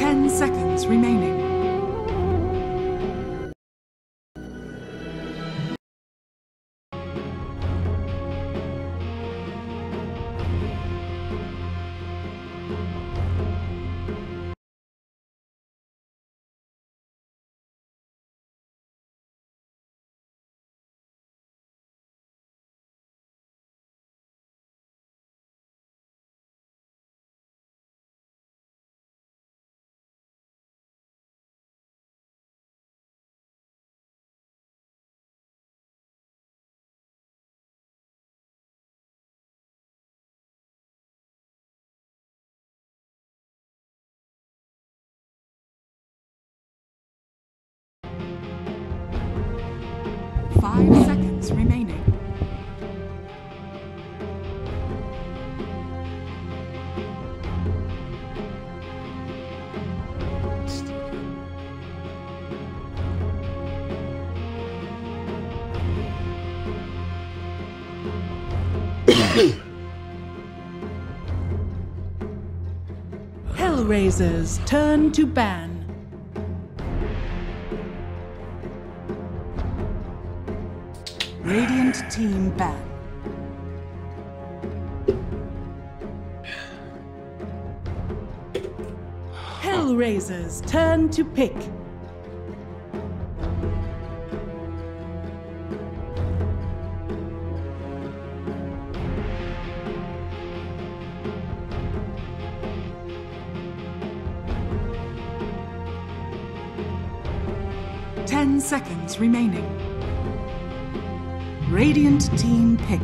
10 seconds remaining. Five seconds remaining. Hellraisers turn to ban. Radiant team ban. Hellraisers turn to pick. Ten seconds remaining. Radiant team pick.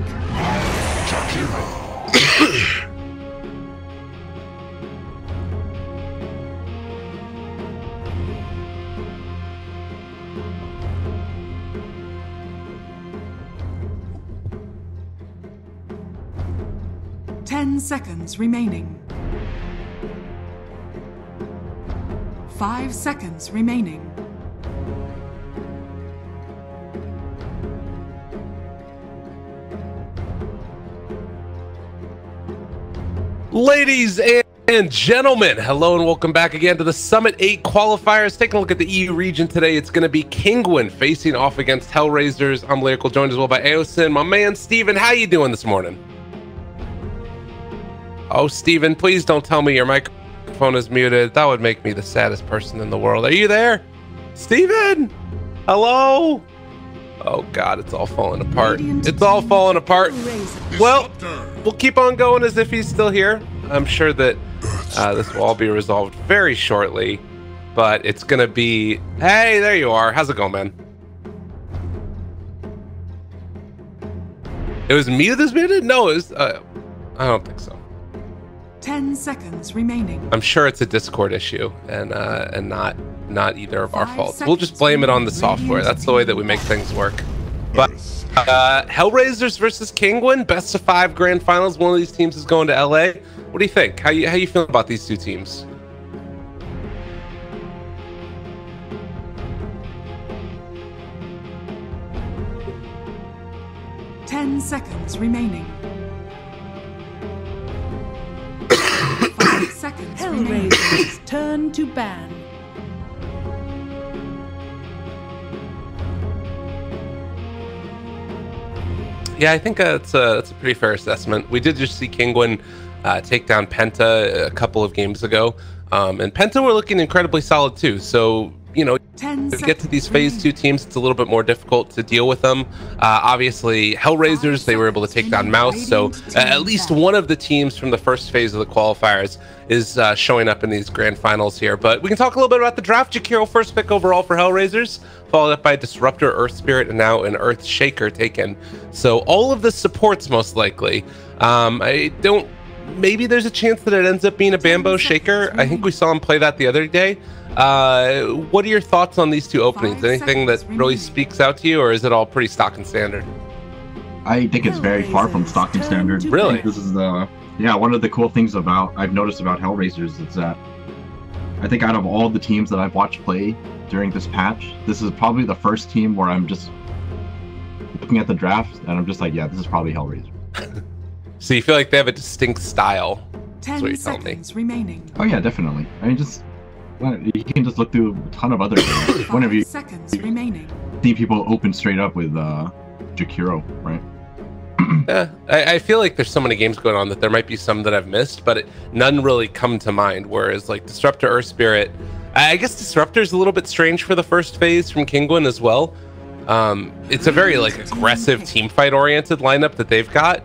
Ten seconds remaining. 5 seconds remaining. Ladies and gentlemen, hello and welcome back again to the Summit 8 qualifiers. Taking a look at the EU region today, it's going to be Kinguin facing off against Hellraisers. I'm Lyrical, joined as well by Aosin. My man, Steven, how you doing this morning? Oh, Steven, please don't tell me your microphone is muted. That would make me the saddest person in the world. Are you there? Steven? Hello? Oh God, it's all falling apart. It's all falling apart. Well, we'll keep on going as if he's still here. I'm sure that this will all be resolved very shortly, but it's gonna be, hey, there you are. How's it going, man? It was me that was muted? No, it was, I don't think so. 10 seconds remaining. I'm sure it's a Discord issue and not either of our faults. We'll just blame it on the software. That's the way that we make things work. But Hellraisers versus Kinguin, best of 5 grand finals. One of these teams is going to LA. What do you think? How you feel about these two teams? Ten seconds remaining. 5 seconds remaining. Hellraisers turn to ban. Yeah, I think that's a pretty fair assessment. We did just see Kinguin take down Penta a couple of games ago, and Penta were looking incredibly solid too. So, you know, to get to these phase 2 teams, it's a little bit more difficult to deal with them. Obviously, Hellraisers, they were able to take down Mouse, so at least one of the teams from the first phase of the qualifiers is showing up in these grand finals here. But we can talk a little bit about the draft. Jakiro, first pick overall for Hellraisers, followed up by Disruptor, Earth Spirit, and now an Earth Shaker taken. So all of the supports, most likely. Maybe there's a chance that it ends up being a Bambo Shaker. I think we saw him play that the other day. What are your thoughts on these two openings? Anything that really speaks out to you, or is it all pretty stock and standard? I think it's very far from stock and standard. Really? This is one of the cool things I've noticed about Hellraisers is that I think out of all the teams that I've watched play during this patch, this is probably the first team where I'm just looking at the draft and I'm just like, yeah, this is probably Hellraiser. So you feel like they have a distinct style? 10 seconds remaining. Oh yeah, definitely. I mean, just Well, you can just look through a ton of other games. Whenever you seconds remaining. see people open straight up with Jakiro, right? Yeah, I feel like there's so many games going on that there might be some that I've missed, but none really come to mind. Whereas like Disruptor, Earth Spirit, I guess Disruptor's a little bit strange for the first phase from Kinguin as well. It's a very like aggressive team fight oriented lineup that they've got,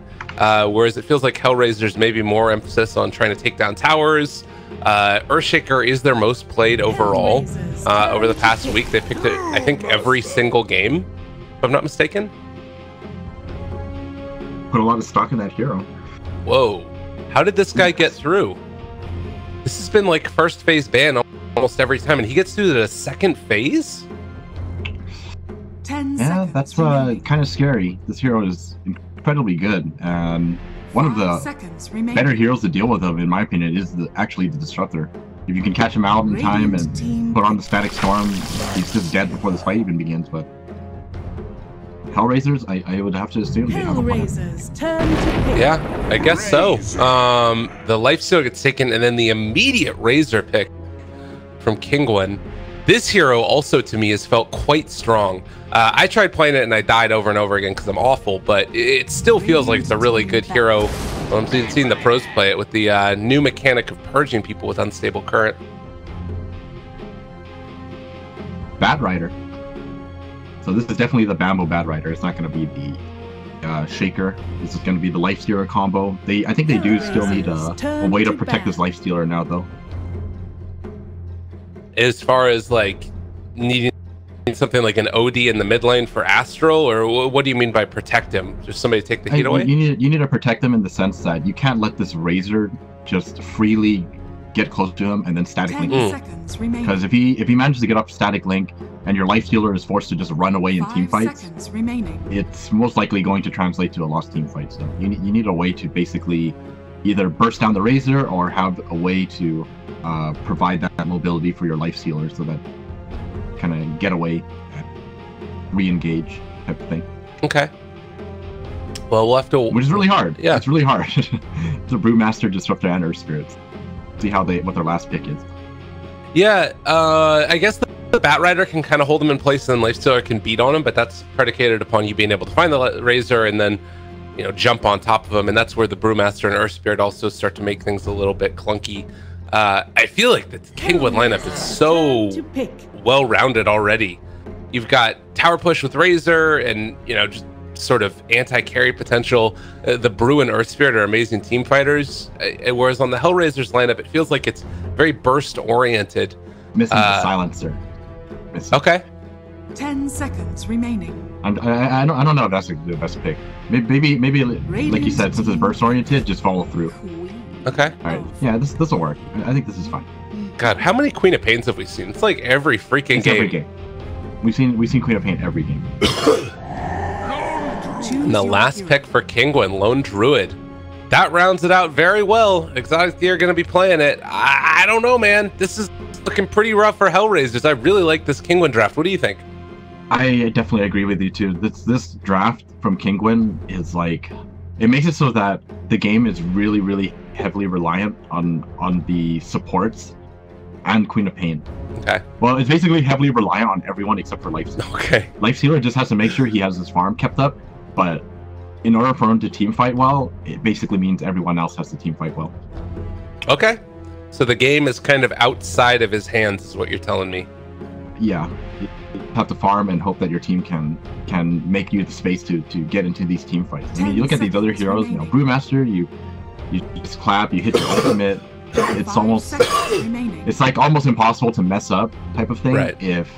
whereas it feels like Hellraisers maybe more emphasis on trying to take down towers. Earthshaker is their most played overall. Over the past week, they picked it, I think, every single game, if I'm not mistaken. Put a lot of stock in that hero. Whoa, how did this guy get through? This has been like first phase ban almost every time, and he gets through to the second phase? 10 Yeah, seconds that's remaining. kind of scary. This hero is incredibly good, and one of 5 the seconds remaining. better heroes to deal with him, in my opinion, is actually the Disruptor. If you can catch him out in time Radiant team and put on the Static Storm, he's just dead before this fight even begins. But Hellraisers, I would have to assume they have a plan. Hellraisers, turn to pick. Yeah, I guess so. The Lifesteal gets taken, and then the immediate Razor pick from Kinguin. This hero also to me has felt quite strong. I tried playing it and I died over and over again because I'm awful, but it still feels like it's a really good hero. I'm seeing the pros play it with the new mechanic of purging people with unstable current. Bad Rider. So this is definitely the Bamboo Bad Rider. It's not going to be the Shaker. This is going to be the Lifestealer combo. I think they do still need a way to protect this Lifestealer now, though. As far as like needing something like an OD in the mid lane for Astral, or what do you mean by protect him? Just somebody take the heat away? You need to protect him in the sense that you can't let this Razor just freely get close to him and then static 10 link. seconds remaining. Because if he manages to get up static link and your Lifestealer is forced to just run away in 5 team fights, seconds remaining. it's most likely going to translate to a lost team fight. So you need a way to basically either burst down the Razor or have a way to provide that mobility for your Lifestealer so that kind of get away, re-engage type of thing. Okay. Well, we'll have to. Which is really hard. Yeah, it's really hard. It's a Brewmaster, Disruptor, and Earth Spirits. See what their last pick is. Yeah, I guess the Bat Rider can kind of hold him in place, and then Lifestealer can beat on him, but that's predicated upon you being able to find the Razor and then, you know, jump on top of him, and that's where the Brewmaster and Earth Spirit also start to make things a little bit clunky. I feel like the Kinguin lineup is so well-rounded already. You've got Tower Push with Razor and, you know, just sort of anti-carry potential. The Brew and Earth Spirit are amazing team fighters, whereas on the Hellraisers lineup, it feels like it's very burst-oriented. Missing the Silencer. Missing. Okay. 10 seconds remaining. I don't know if that's the best pick. Maybe like you said, since it's burst-oriented, just follow through. Okay. All right. Yeah, this will work. I think this is fine. God, how many Queen of Pains have we seen? It's like every freaking game. Every game. We've seen Queen of Pain every game. And the last pick for Kinguin, Lone Druid. That rounds it out very well. Exotic Gear going to be playing it. I don't know, man. This is looking pretty rough for Hellraisers. I really like this Kinguin draft. What do you think? I definitely agree with you too. This draft from Kinguin is like, it makes it so that the game is really heavily reliant on the supports and Queen of Pain. Okay. Well, it's basically heavily reliant on everyone except for Lifestealer. Okay. Lifestealer just has to make sure he has his farm kept up, but in order for him to team fight well, it basically means everyone else has to team fight well. Okay. So the game is kind of outside of his hands, is what you're telling me. Yeah. You have to farm and hope that your team can make you the space to get into these team fights. I mean, you look at these other heroes, you know, Brewmaster, you just clap, you hit your ultimate. It's like almost impossible to mess up type of thing, right, if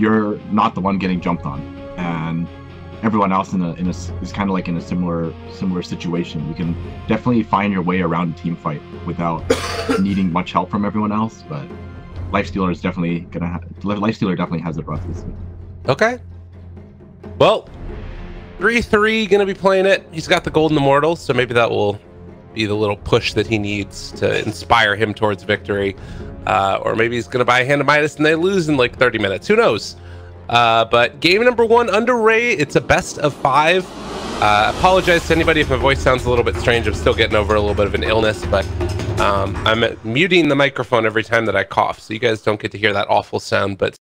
you're not the one getting jumped on, and everyone else is kind of like in a similar situation. You can definitely find your way around a team fight without needing much help from everyone else, but Lifestealer is definitely Lifestealer definitely has it rough this week. Okay. Well, 3-3 gonna be playing it. He's got the Golden Immortal, so maybe that will be the little push that he needs to inspire him towards victory. Or maybe he's gonna buy a Hand of Midas and they lose in like 30 minutes. Who knows? But game number 1 under Ray. It's a best of 5. Apologize to anybody if my voice sounds a little bit strange. I'm still getting over a little bit of an illness, but I'm muting the microphone every time that I cough, so you guys don't get to hear that awful sound, but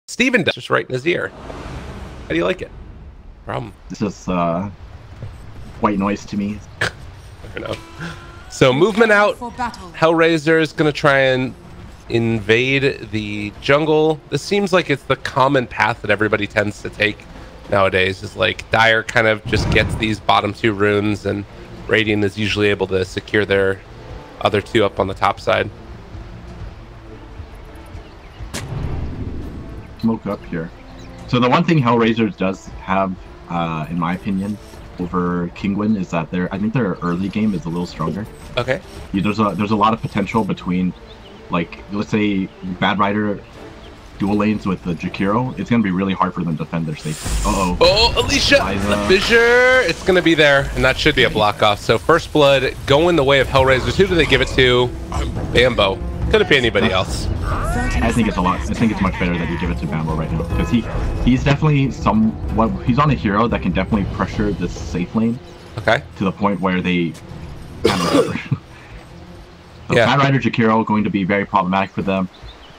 Steven does, just right in his ear. How do you like it? Problem. It's just white noise to me. Fair enough. So movement out. Hellraiser is going to try and invade the jungle. This seems like it's the common path that everybody tends to take nowadays. Is like Dire kind of just gets these bottom 2 runes, and Radiant is usually able to secure their other 2 up on the top side. Smoke up here. So the one thing Hellraisers does have, in my opinion, over Kinguin is that I think their early game is a little stronger. Okay. There's a lot of potential between, like, let's say Bad Rider dual lanes with the Jakiro. It's gonna be really hard for them to defend their safety. Uh-oh. Oh, Alicia! The fissure! It's gonna be there, and that should be a block off. So first blood going the way of Hellraisers. Who do they give it to? Bambo. Could it be anybody else? I think it's much better that you give it to Bambo right now, because he's definitely he's on a hero that can definitely pressure this safe lane. Okay. To the point where they So Bad Rider Jakiro going to be very problematic for them.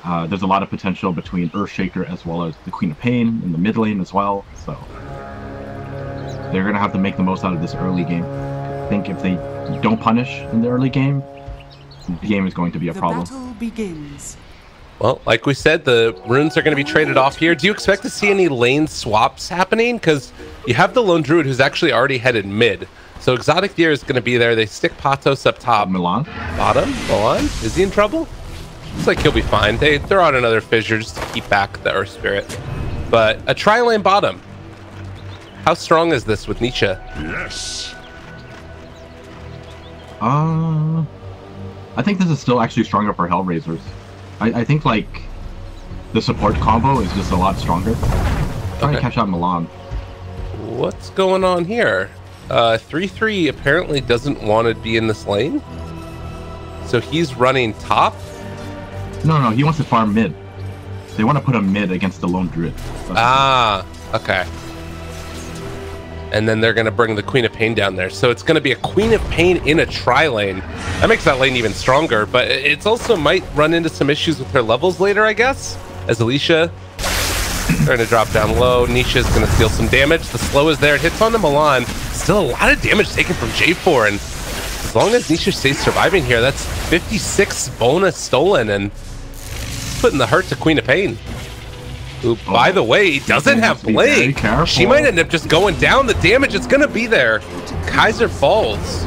There's a lot of potential between Earthshaker as well as the Queen of Pain in the mid lane as well, so they're going to have to make the most out of this early game. I think if they don't punish in the early game, the game is going to be a problem. The battle begins. Well, like we said, the runes are going to be traded off here. Do you expect to see any lane swaps happening? Because you have the Lone Druid who's actually already headed mid. So Exotic Deer is going to be there. They stick Patos up top. Milan? Bottom? Milan? Is he in trouble? Looks like he'll be fine. They throw out another fissure just to keep back the Earth Spirit. But a tri-lane bottom. How strong is this with Nietzsche? Yes. I think this is still actually stronger for Hellraisers. I think, like, the support combo is just a lot stronger. Trying to catch out Milan. What's going on here? 3-3 apparently doesn't want to be in this lane. So he's running top? No, he wants to farm mid. They want to put him mid against the Lone Druid. Okay. And then they're going to bring the Queen of Pain down there. So it's going to be a Queen of Pain in a tri-lane. That makes that lane even stronger, but it's also might run into some issues with her levels later, I guess, as Alicia starting to drop down low. Nisha's going to steal some damage. The slow is there. It hits on the Milan. Still a lot of damage taken from J4, and as long as Nisha stays surviving here, that's 56 bonus stolen, and putting the hurt to Queen of Pain. Who, by the way, doesn't have Blade. She might end up just going down. The damage is going to be there. Kaiser falls.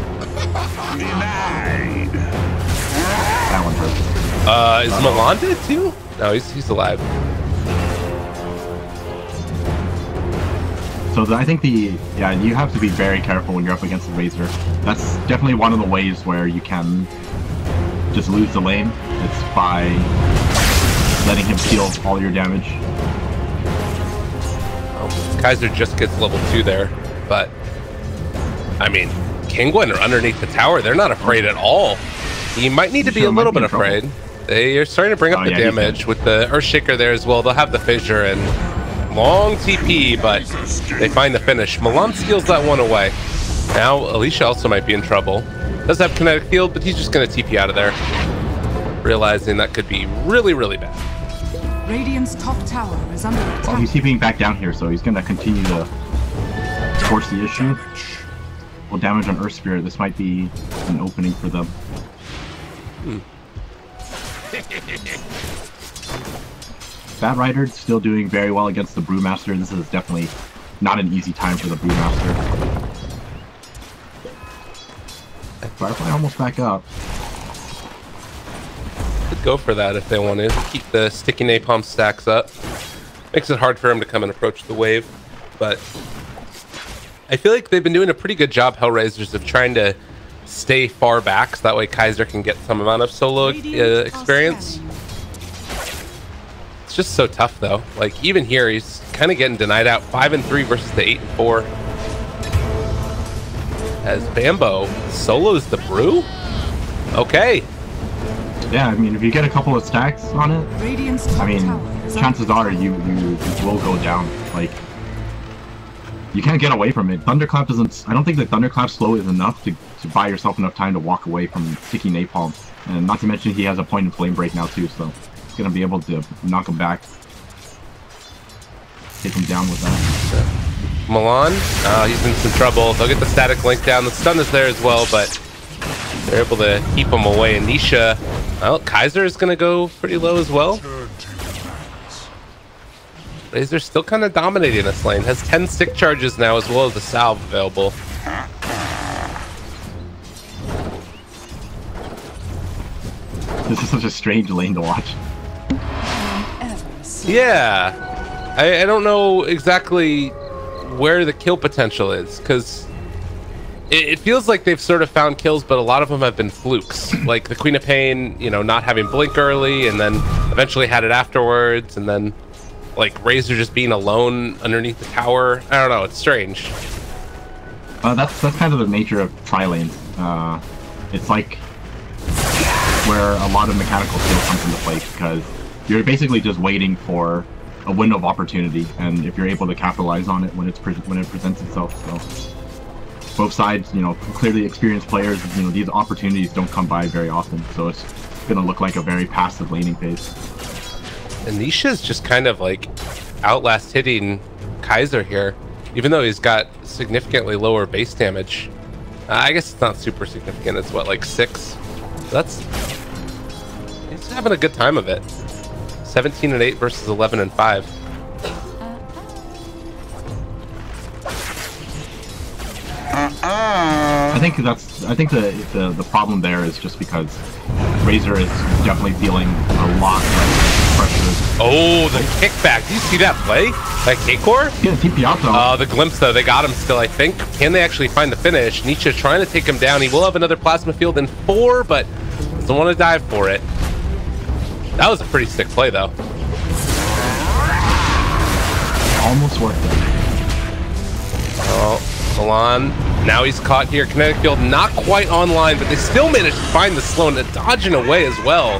Denied. That one hurt. Is Milan dead too? No, he's alive. So I think you have to be very careful when you're up against the Razor. That's definitely one of the ways where you can just lose the lane. It's by letting him steal all your damage. Oh, Kaiser just gets level 2 there, but I mean, Kinguin are underneath the tower. They're not afraid at all. He might need to be a little bit afraid. They are starting to bring up the damage with the Earthshaker there as well. They'll have the fissure and long TP, but they find the finish. Milan steals that one away. Now Alicia also might be in trouble. Does have kinetic field, but he's just going to TP out of there, realizing that could be really, really bad. Radiant's top tower is under attack. Well, he's TPing back down here, so he's going to continue to force the issue. Well, damage on Earth Spirit. This might be an opening for them. Bad Rider still doing very well against the Brewmaster. This is definitely not an easy time for the Brewmaster. Firefly almost back up. Could go for that if they want to. Keep the sticky napalm stacks up. Makes it hard for him to come and approach the wave, but I feel like they've been doing a pretty good job, Hellraisers, of trying to stay far back so that way Kaiser can get some amount of solo experience. It's just so tough though. Like even here, he's kind of getting denied out. 5-3 versus the 8-4. As Bambo solos the Brew. Okay. Yeah, I mean, if you get a couple of stacks on it, I mean, chances are you will go down. Like, You can't get away from it. Thunderclap doesn't... I don't think the Thunderclap slow is enough to buy yourself enough time to walk away from sticky napalm. And not to mention he has a point in flame break now too, so he's gonna be able to knock him back. Take him down with that. Milan, he's in some trouble. They'll get the static link down. The stun is there as well, but they're able to keep him away. And Nisha, well, Kaiser is gonna go pretty low as well. Razor's still kind of dominating this lane. Has 10 stick charges now as well as the salve available. This is such a strange lane to watch. Yeah, I don't know exactly where the kill potential is, because it feels like they've sort of found kills, but a lot of them have been flukes. Like the Queen of Pain, you know, not having blink early, and then eventually had it afterwards, and then like Razor just being alone underneath the tower. I don't know, it's strange. That's kind of the nature of tri-lanes. It's like where a lot of mechanical skill comes into play, because you're basically just waiting for a window of opportunity, and if you're able to capitalize on it when it presents itself. So both sides, you know, clearly experienced players, you know, these opportunities don't come by very often, so it's gonna look like a very passive laning phase. And Nisha's just kind of like outlast hitting Kaiser here, even though he's got significantly lower base damage. I guess it's not super significant. It's what, like 6? He's having a good time of it. 17 and 8 versus 11 and 5. I think the problem there is just because Razor is definitely feeling a lot less pressure. Oh, the kickback! Do you see that play? That K-core? Getting TP out though. The glimpse though, they got him still, I think. Can they actually find the finish? Nietzsche trying to take him down. He will have another plasma field in 4, but doesn't want to dive for it. That was a pretty sick play though. Almost worth it. Oh, Milan. Now he's caught here. Kinetic field not quite online, but they still managed to find the slow and dodging away as well.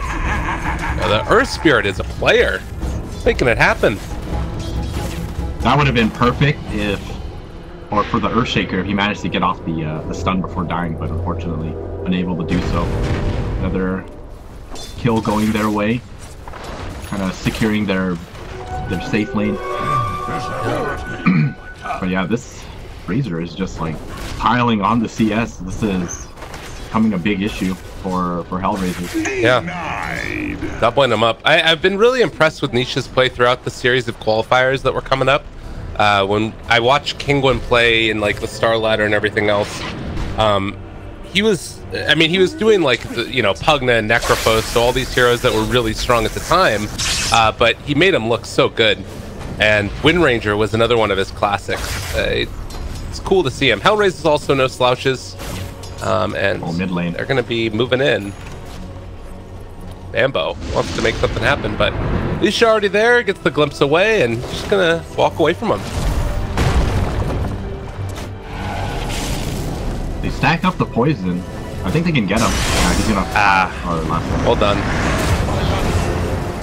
The Earth Spirit is a player, making it happen. That would have been perfect if, or for the Earthshaker, if he managed to get off the stun before dying, but unfortunately unable to do so. Another kill going their way, kind of securing their safe lane. But yeah, this Razor is just like piling on the CS. This is becoming a big issue for Hellraisers. Yeah, doubling them up. I've been really impressed with Nisha's play throughout the series of qualifiers that were coming up. When I watched Kinguin play in like the Star Ladder and everything else, he was doing like the, you know, Pugna and Necrophos, so all these heroes that were really strong at the time, but he made them look so good. And Wind Ranger was another one of his classics. It's cool to see him. Hellraisers also no slouches, and mid lane. They're going to be moving in. Bambo wants to make something happen, but Nisha already there, gets the glimpse away, and just going to walk away from him. They stack up the poison. I think they can get him. Yeah, he's gonna well done.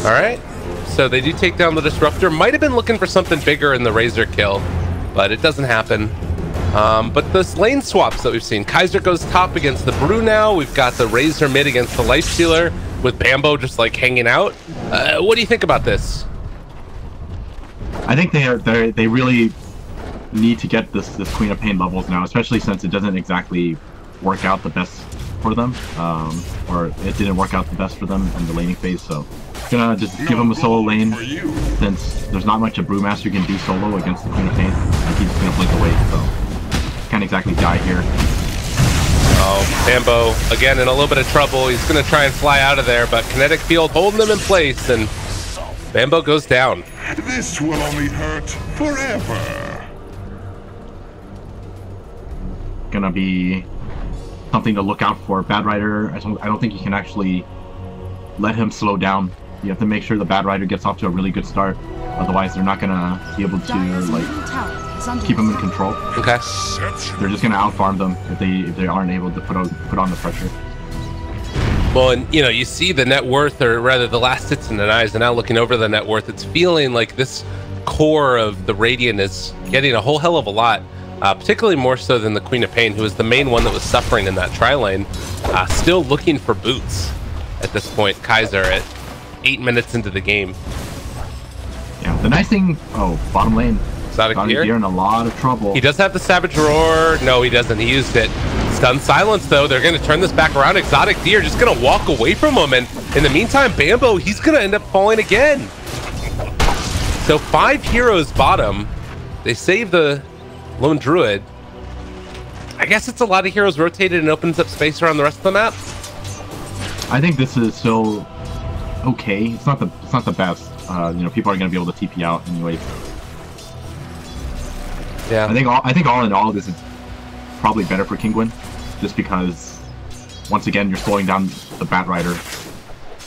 All right. So they do take down the Disruptor. Might have been looking for something bigger in the Razor kill, but it doesn't happen. But this lane swaps that we've seen. Kaiser goes top against the Brew now. We've got the Razor mid against the Lifestealer with Bambo just like hanging out. What do you think about this? I think they really need to get this Queen of Pain levels now, especially since it doesn't exactly work out the best for them, or it didn't work out the best for them in the laning phase. So gonna just give him a solo lane, since there's not much a Brewmaster can do solo against the Queen of Pain. Like, he's just gonna blink away, so can't exactly die here. Oh, Bambo again in a little bit of trouble. He's gonna try and fly out of there, but Kinetic Field holding him in place, and Bambo goes down. This will only hurt forever. Gonna be something to look out for. Bad Rider, I don't think you can actually let him slow down. You have to make sure the Bad Rider gets off to a really good start. Otherwise, they're not gonna be able to like keep him in control. Okay. They're just gonna outfarm them if they aren't able to put on the pressure. Well, and you know, you see the net worth, or rather the last hits and denies, and now looking over the net worth, it's feeling like this core of the Radiant is getting a whole hell of a lot, particularly more so than the Queen of Pain, who was the main one that was suffering in that tri-lane. Still looking for boots at this point. Kaiser at 8 minutes into the game. Yeah, the nice thing... Oh, bottom lane. Exotic Deer in a lot of trouble. He does have the Savage Roar. No, he doesn't. He used it. Stun Silence, though. They're going to turn this back around. Exotic Deer just going to walk away from him. And in the meantime, Bambo, he's going to end up falling again. So 5 heroes bottom. They save the Lone Druid. I guess it's a lot of heroes rotated and opens up space around the rest of the map. I think this is still okay. It's not the best. You know, people are going to be able to TP out anyways. Yeah. I think all in all, this is probably better for Kinguin, just because once again you're slowing down the Bat Rider,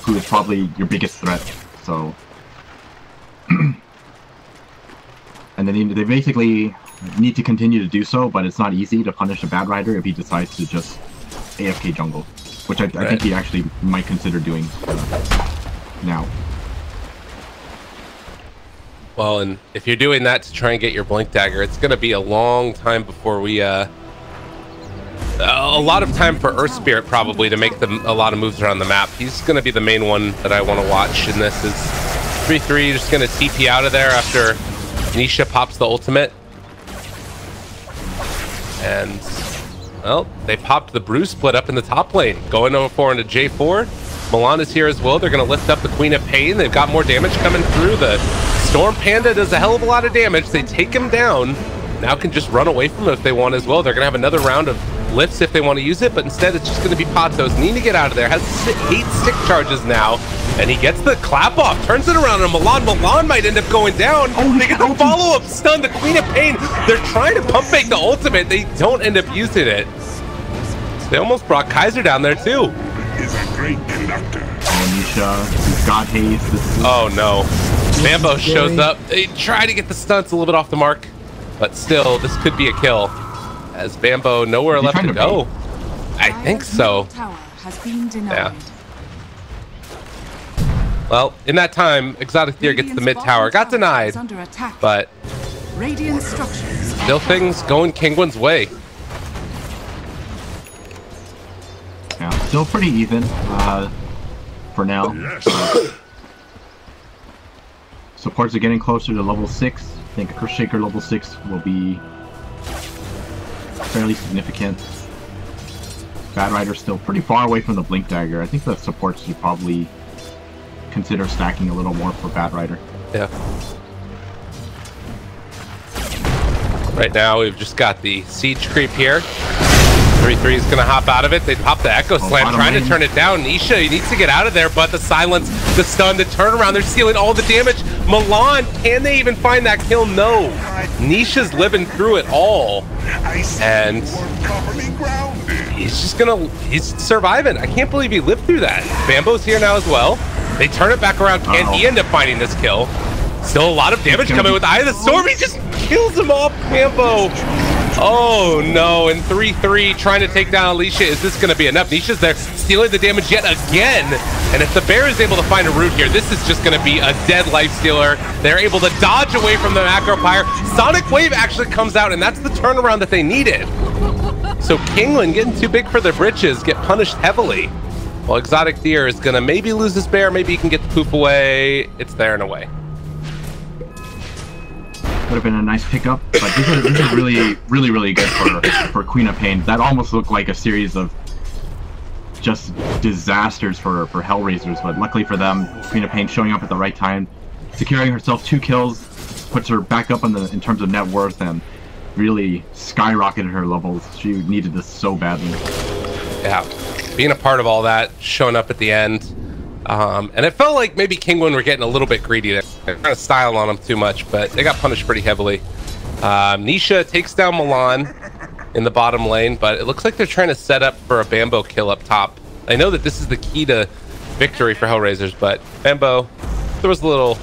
who is probably your biggest threat. So, and then they basically need to continue to do so, but it's not easy to punish a Bat Rider if he decides to just AFK jungle, which I think he actually might consider doing now. Well, and if you're doing that to try and get your Blink Dagger, it's going to be a long time before we, a lot of time for Earth Spirit probably to make a lot of moves around the map. He's going to be the main one that I want to watch, and this is 3-3 just going to TP out of there after Nisha pops the ultimate. And, well, they popped the Brew Split up in the top lane, going over 4 into J4. Milan is here as well. They're going to lift up the Queen of Pain. They've got more damage coming through. The Storm Panda does a hell of a lot of damage. They take him down. Now can just run away from him if they want as well. They're going to have another round of lifts if they want to use it, but instead it's just going to be Patos. Need to get out of there. Has 8 stick charges now, and he gets the clap off. Turns it around on Milan. Milan might end up going down. Oh, they get the follow-up stun. The Queen of Pain. They're trying to pump fake the ultimate. They don't end up using it. So they almost brought Kaiser down there too. Is a great conductor. Oh, Nisha, he's got haste. Oh no. Bambo shows up. They try to get the stunts a little bit off the mark, but still, this could be a kill. As Bambo nowhere left to go. I think so. Yeah. Well, in that time, Exotic Deer gets the mid tower. Got denied, but still things going Kinguin's way. Yeah, still pretty even for now. Supports are getting closer to level 6. I think Earthshaker level 6 will be fairly significant. Bat Rider still pretty far away from the Blink Dagger. I think the supports should probably consider stacking a little more for Bat Rider. Yeah. Right now we've just got the siege creep here. 3-3 is going to hop out of it. They pop the Echo Slam, trying to turn it down. Nisha, he needs to get out of there, but the silence, the stun, the turnaround, they're stealing all the damage. Milan, can they even find that kill? No. Nisha's living through it all. And he's just going to, he's surviving. I can't believe he lived through that. Bambo's here now as well. They turn it back around. Can he end up finding this kill? Still a lot of damage coming with Eye of the Storm. He just kills him off, Bambo. Oh no, and 3-3 trying to take down Alicia. Is this going to be enough? Nisha's there stealing the damage yet again. And if the bear is able to find a root here, this is just going to be a dead life stealer. They're able to dodge away from the Macro Pyre. Sonic Wave actually comes out, and that's the turnaround that they needed. So Kinguin, getting too big for their britches, get punished heavily. Well, Exotic Deer is going to maybe lose this bear. Maybe he can get the poop away. It's there and away. Would have been a nice pickup, but this is really good for Queen of Pain. That almost looked like a series of just disasters for Hellraisers, but luckily for them, Queen of Pain showing up at the right time, securing herself 2 kills, puts her back up in terms of net worth, and really skyrocketed her levels. She needed this so badly. Yeah, being a part of all that, showing up at the end. And it felt like maybe Kinguin were getting a little bit greedy there. They're trying to style on him too much, but they got punished pretty heavily. Nisha takes down Milan in the bottom lane, but it looks like they're trying to set up for a Bambo kill up top. I know that this is the key to victory for Hellraisers, but Bambo, there was a little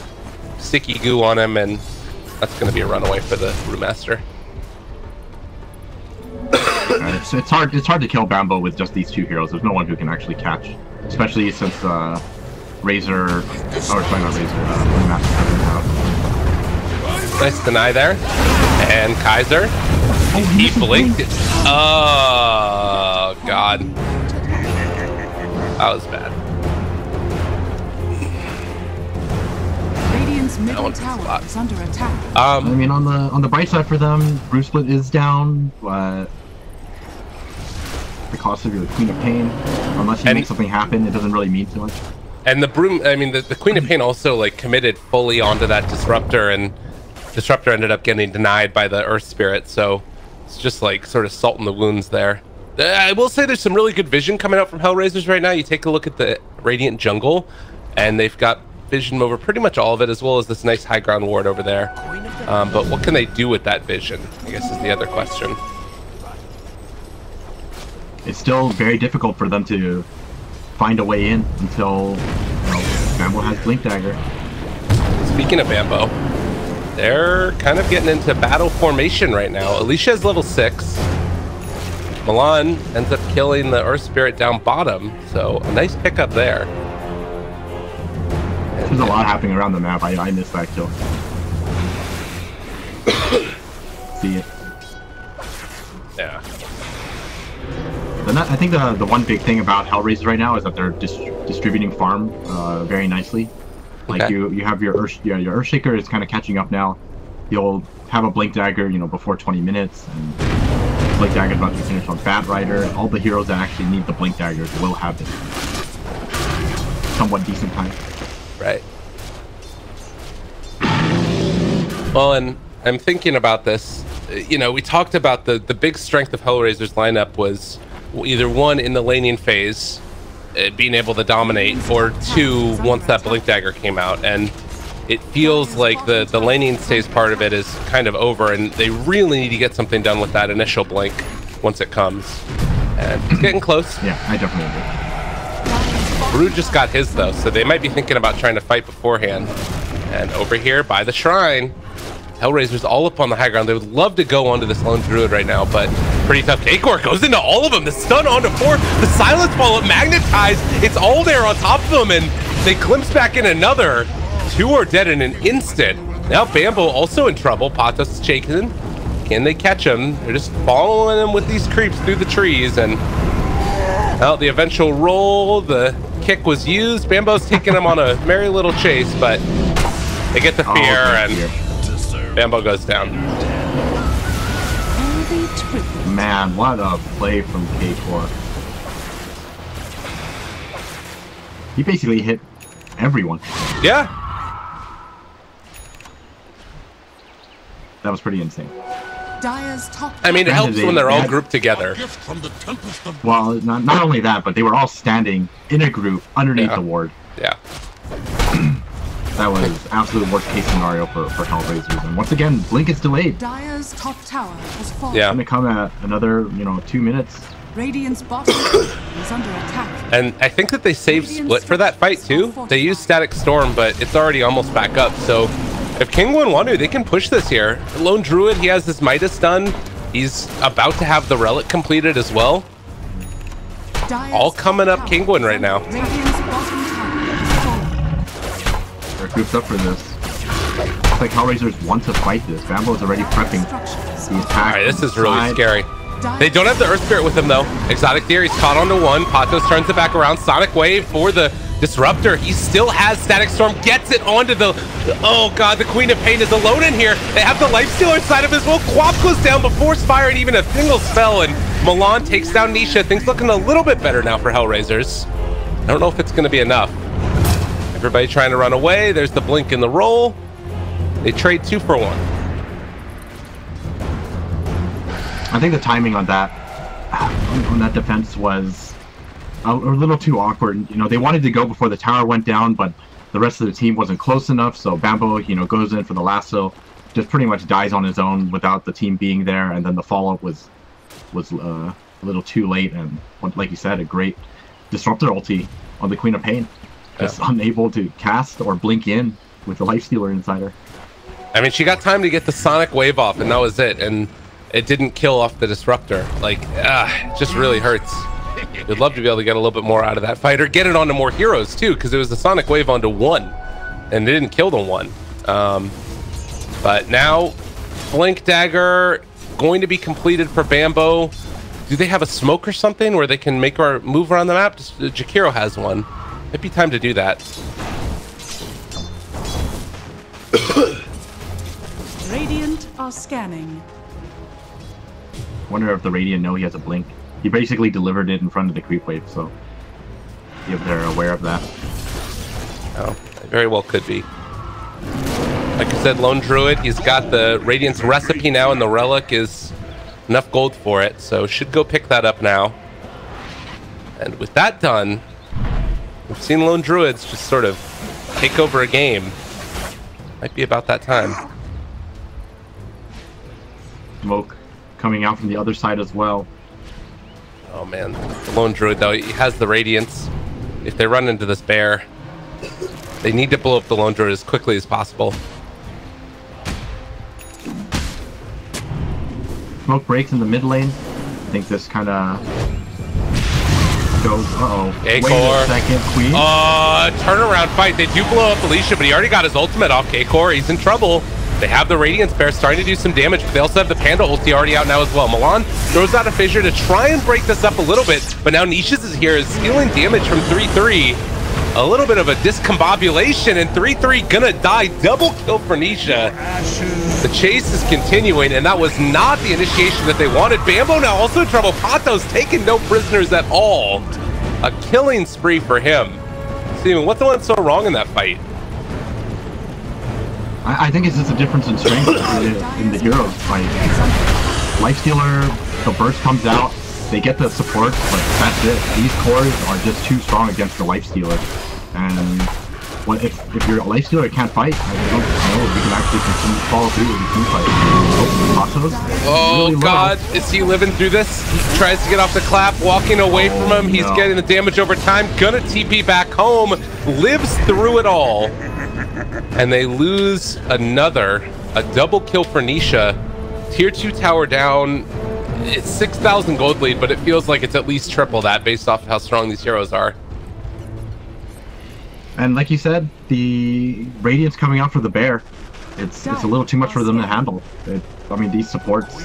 sticky goo on him, and that's going to be a runaway for the Brewmaster. It's hard to kill Bambo with just these 2 heroes. There's no one who can actually catch, especially since Razor, or sorry, not Razor, Brewmaster doesn't have Nice deny there. And Kaiser. He blinked it. Oh, God. That was bad. Radiant's middle tower is under attack. I mean, on the bright side for them, Bruce Split is down, but the cost of your Queen of Pain, unless you make something happen, it doesn't really mean too much. And the broom, I mean, the Queen of Pain also like committed fully onto that Disruptor, and Disruptor ended up getting denied by the Earth Spirit, so it's just like sort of salt in the wounds there. I will say there's some really good vision coming out from Hellraisers right now. You take a look at the Radiant Jungle, and they've got vision over pretty much all of it, as well as this nice high ground ward over there. But what can they do with that vision, I guess, is the other question. It's still very difficult for them to find a way in until, you know, Bambo has Blink Dagger. Speaking of Bambo, they're kind of getting into battle formation right now. Alicia's level 6. Milan ends up killing the Earth Spirit down bottom, so a nice pickup there. There's a lot happening around the map. I missed that kill. See it. Yeah. I think the one big thing about Hellraiser right now is that they're distributing farm very nicely. Like okay. you have your Earthshaker is kind of catching up now. You'll have a Blink Dagger, you know, before 20 minutes, and Blink Dagger is about to finish on Bat Rider. All the heroes that actually need the Blink Daggers will have it. Somewhat decent time. Right. Well, and I'm thinking about this. You know, we talked about the big strength of Hellraiser's lineup was either one, in the laning phase, being able to dominate, or two, once that Blink Dagger came out. And it feels like the laning phase part of it is kind of over, and they really need to get something done with that initial Blink once it comes. And it's getting close. Yeah, I definitely agree. Brood just got his, though, so they might be thinking about trying to fight beforehand. And over here by the shrine, Hellraiser's all up on the high ground. They would love to go onto this lone druid right now, but pretty tough. Akor goes into all of them. The stun onto 4. The silence ball up magnetized. It's all there on top of them, and they glimpse back in another. 2 are dead in an instant. Now Bambo also in trouble. Patos is shaking. Can they catch him? They're just following him with these creeps through the trees, and well, the eventual roll, the kick was used. Bambo's taking him on a merry little chase, but they get the fear, and Bambo goes down. Man, what a play from K4. He basically hit everyone. Yeah. That was pretty insane. I mean, it helps when they're all grouped together. Well, not only that, but they were all standing in a group underneath the ward. Yeah. That was absolute worst case scenario for Hellraisers. And once again, Blink is delayed. Dire's top tower has fallen. Yeah. It's gonna come at another, 2 minutes. Radiant's bottom is under attack. And I think that they saved Split for that fight too. They used Static Storm, but it's already almost back up. So if Kinguin want to, they can push this here. Lone Druid, he has this Midas done. He's about to have the Relic completed as well. All coming up Kinguin right now. Radiant's bottom tower is fallen. They're grouped up for this. Looks like Hellraisers want to fight this. Bambo's already prepping the attack. Alright, this is really scary. They don't have the Earth Spirit with them though. Exotic Deer, he's caught onto 1. Patos turns it back around. Sonic Wave for the Disruptor. He still has Static Storm, gets it onto the... Oh god, the Queen of Pain is alone in here. They have the Lifestealer side of as well. Quap goes down before firing even a single spell, and Milan takes down Nisha. Things looking a little bit better now for Hellraisers. I don't know if it's going to be enough. Everybody trying to run away. There's the blink and the roll. They trade 2 for 1. I think the timing on that defense was a little too awkward. They wanted to go before the tower went down, but the rest of the team wasn't close enough. So Bambo, goes in for the lasso, just pretty much dies on his own without the team being there. And then the follow-up was a little too late. And like you said, a great Disruptor ulti on the Queen of Pain, just unable to cast or blink in with the Lifestealer inside her. I mean, she got time to get the Sonic Wave off, and that was it. And it didn't kill off the Disruptor. Like, it just really hurts. We'd love to be able to get a little bit more out of that fight, or get it onto more heroes too, because it was the Sonic Wave onto 1, and they didn't kill the 1. But now, Blink Dagger going to be completed for Bambo. Do they have a smoke or something where they can make our move around the map? Jakiro has one. Might be time to do that. Radiant are scanning. Wonder if the Radiant know he has a blink. He basically delivered it in front of the creep wave, so if they're aware of that. Oh, it very well could be. Like I said, Lone Druid, he's got the Radiant's recipe now, and the relic is enough gold for it, so should go pick that up now. And with that done, we've seen Lone Druids just sort of take over a game. Might be about that time. Smoke coming out from the other side as well. Oh man, the Lone Druid though, he has the Radiance. If they run into this bear, they need to blow up the Lone Druid as quickly as possible. Smoke breaks in the mid lane. I think this kind of goes. Uh-oh. Wait a second, Queen. Turnaround fight. They do blow up Alicia, but he already got his ultimate off K-Core. He's in trouble. They have the Radiance Bear starting to do some damage, but they also have the Panda ulti already out now as well. Milan throws out a Fissure to try and break this up a little bit, but now Nisha's is here, is stealing damage from 3-3. A little bit of a discombobulation, and 3-3 gonna die. Double kill for Nisha. The chase is continuing, and that was not the initiation that they wanted. Bambo now also in trouble. Pato's taking no prisoners at all. A killing spree for him. Steven, what went so wrong in that fight? I think it's just a difference in strength in the heroes fight. Lifestealer, the burst comes out, they get the support, but that's it. These cores are just too strong against the Lifestealer. And if your Lifestealer can't fight, I don't know if we can actually continue to follow through with the team fight. Oh really God, low. is he living through this? He tries to get off the clap, walking away from him. He's getting the damage over time, gonna TP back home, lives through it all. And they lose a double kill for Nisha. Tier 2 tower down. It's 6,000 gold lead, but it feels like it's at least triple that based off of how strong these heroes are. And like you said, the Radiance coming out for the bear, it's a little too much for them to handle. I mean, these supports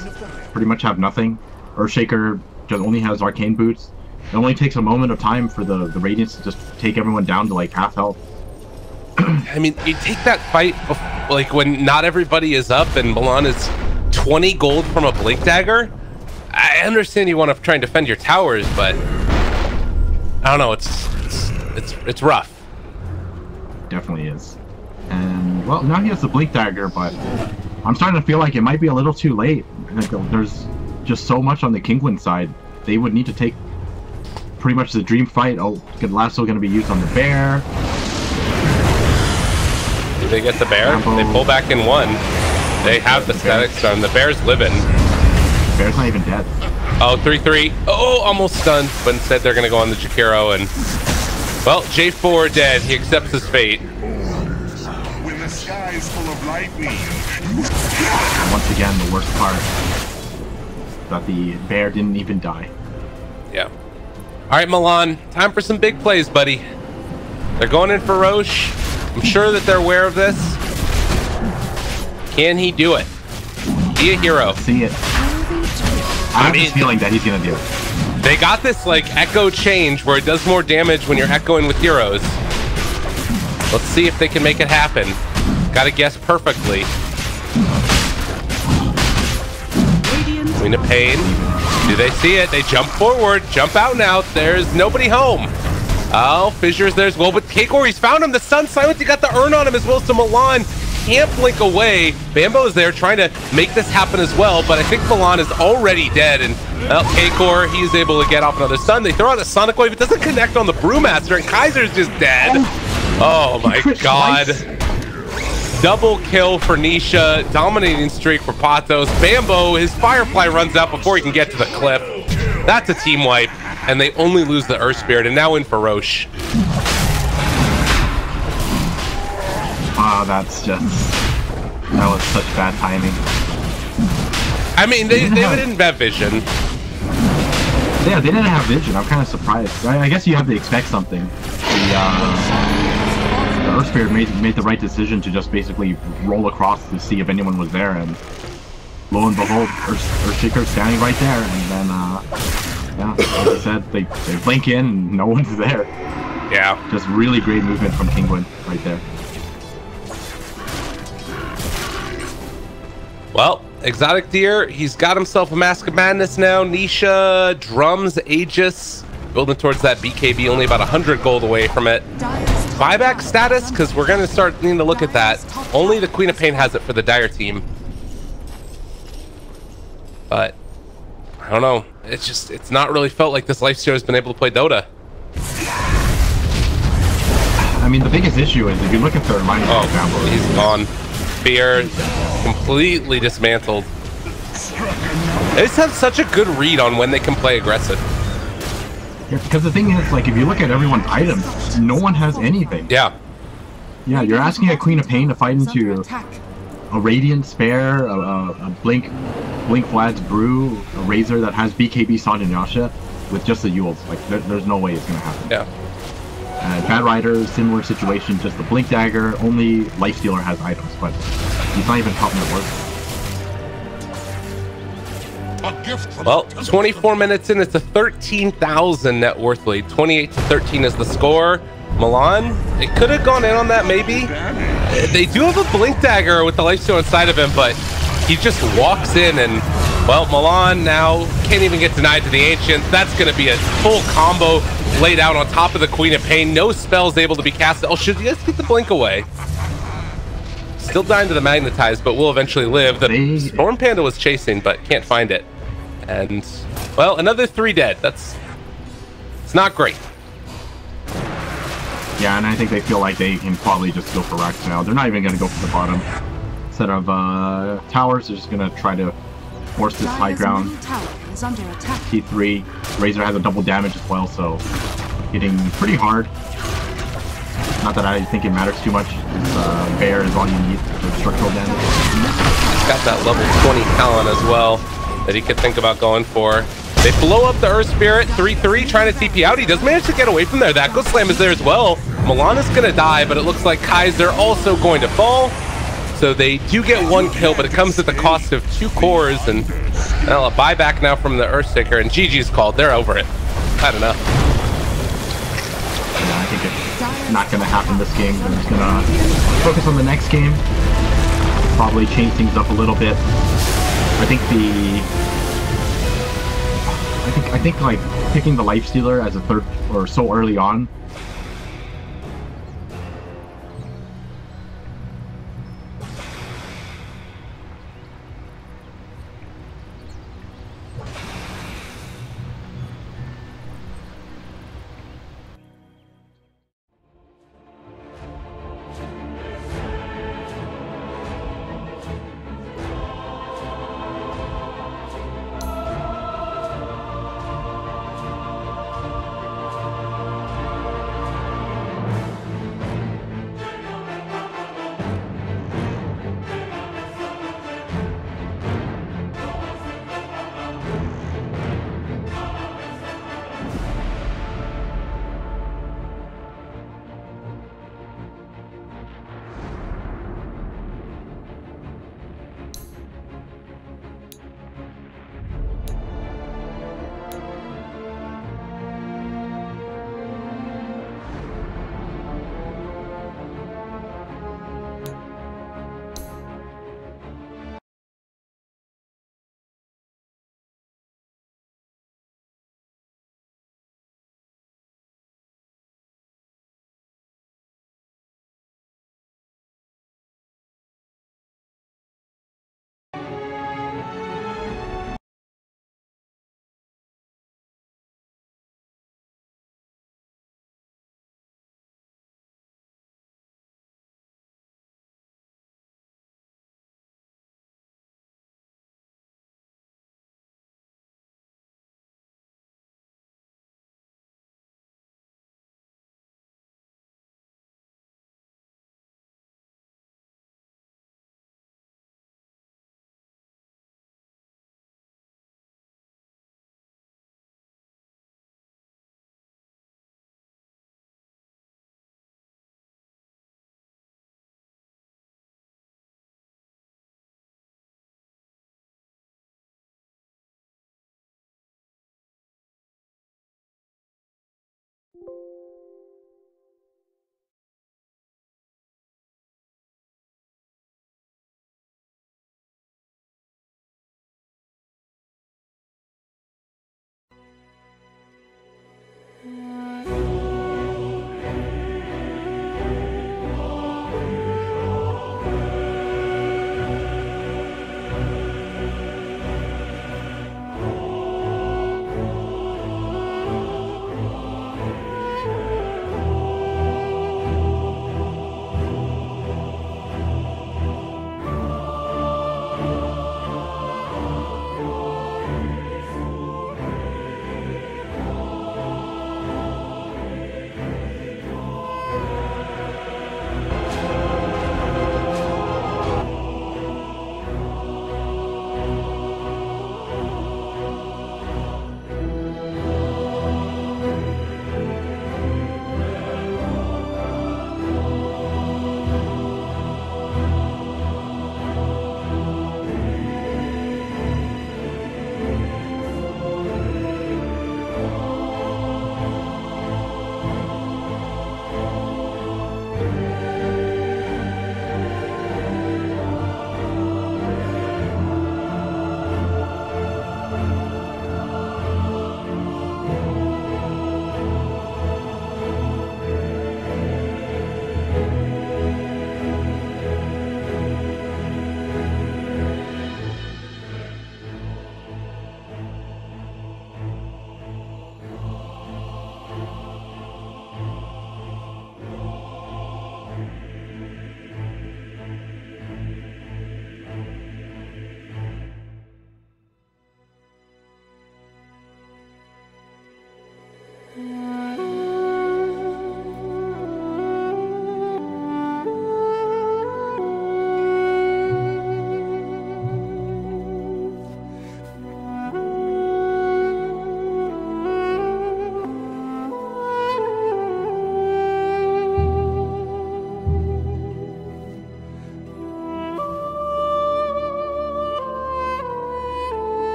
pretty much have nothing. Earthshaker just only has arcane boots. It only takes a moment of time for the Radiance to just take everyone down to like half health. I mean, you take that fight like when not everybody is up and Milan is 20 gold from a Blink Dagger. I understand you want to try and defend your towers, but I don't know. It's rough. Definitely is. And well, now he has the Blink Dagger, but I'm starting to feel like it might be a little too late. There's just so much on the Kinguin side. They would need to take pretty much the dream fight. Oh, Lasso going to be used on the bear. Do they get the bear? They pull back in one. They have the static stun. The bear's living. The bear's not even dead. Oh, 3-3. Oh, almost stunned, but instead they're going to go on the Jakiro and... Well, J4 dead. He accepts his fate. When the sky is full of lightning. And once again, the worst part, that the bear didn't even die. Yeah. All right, Milan. Time for some big plays, buddy. They're going in for Roche. I'm sure that they're aware of this. Can he do it? Be a hero. See it. I have this feeling that he's gonna do it. They got this like echo change where it does more damage when you're echoing with heroes. Let's see if they can make it happen. Gotta guess perfectly. Queen of Pain. Do they see it? They jump forward, jump out now. There's nobody home. Oh, Fissure's there as well, but K-Core, he's found him. The Sun Silence, he got the urn on him as well, so Milan can't blink away. Bambo is there trying to make this happen as well, but I think Milan is already dead, and well, K-Core, he's able to get off another stun. They throw out a Sonic Wave. It doesn't connect on the Brewmaster, and Kaiser's just dead. Oh my God. Double kill for Nisha, dominating streak for Patos. Bambo, his Firefly runs out before he can get to the cliff. That's a team wipe, and they only lose the Earth Spirit, and now in for Roche. Ah, that was such bad timing. I mean, they didn't have vision. Yeah, they didn't have vision. I'm kind of surprised. I guess you have to expect something. The Earth Spirit made the right decision to just basically roll across to see if anyone was there, and lo and behold, Earthshaker's standing right there, and then, yeah, like I said, they blink in and no one's there. Yeah. Just really great movement from Kinguin right there. Well, Exotic Deer, he's got himself a Mask of Madness now. Nisha, Drums, Aegis, building towards that BKB, only about 100 gold away from it. Buyback status, because we're going to start needing to look at that. Only the Queen of Pain has it for the Dire team. But, I don't know. It's not really felt like this lifestealer has been able to play Dota. I mean, the biggest issue is if you look at their line, for example, he's gone. Fear completely dismantled. They just have such a good read on when they can play aggressive. Yeah, because the thing is, like, if you look at everyone's items, no one has anything. Yeah. Yeah, you're asking a Queen of Pain to fight into a Radiant Spare, a Blink Vlad's Brew, a Razor that has BKB Son and Yasha with just the Yules. Like, there's no way it's gonna happen. Yeah. Bad Rider, similar situation, just the Blink Dagger, only Lifestealer has items, but he's not even helping it work. Well, 24 minutes in, it's a 13,000 net worth lead. 28 to 13 is the score. Milan, it could have gone in on that maybe. They do have a Blink Dagger with the Lifestealer inside of him, but he just walks in and, well, Milan now can't even get denied to the Ancients. That's going to be a full combo laid out on top of the Queen of Pain. No spells able to be cast. Oh, should you guys get the Blink away? Still dying to the Magnetize, but will eventually live. The Storm Panda was chasing, but can't find it. And, well, another 3 dead. It's not great. Yeah, and I think they feel like they can probably just go for Rex now. They're not even going to go for the bottom. Instead of towers, they're just going to try to force this high ground. T3. Razor has a double damage as well, so hitting pretty hard. Not that I think it matters too much. Bear is all you need for structural damage. He's got that level 20 talent as well that he could think about going for. They blow up the Earth Spirit, 3-3, trying to TP out. He does manage to get away from there. That Ghost Slam is there as well. Milan is going to die, but it looks like Kaiser also going to fall. So they do get 1 kill, but it comes at the cost of 2 cores, and well, a buyback now from the Earthshaker, and GG's called. They're over it. Had enough. Yeah, I think it's not going to happen this game. They're just going to focus on the next game. Probably change things up a little bit. I think like picking the Lifestealer as a third or so early on.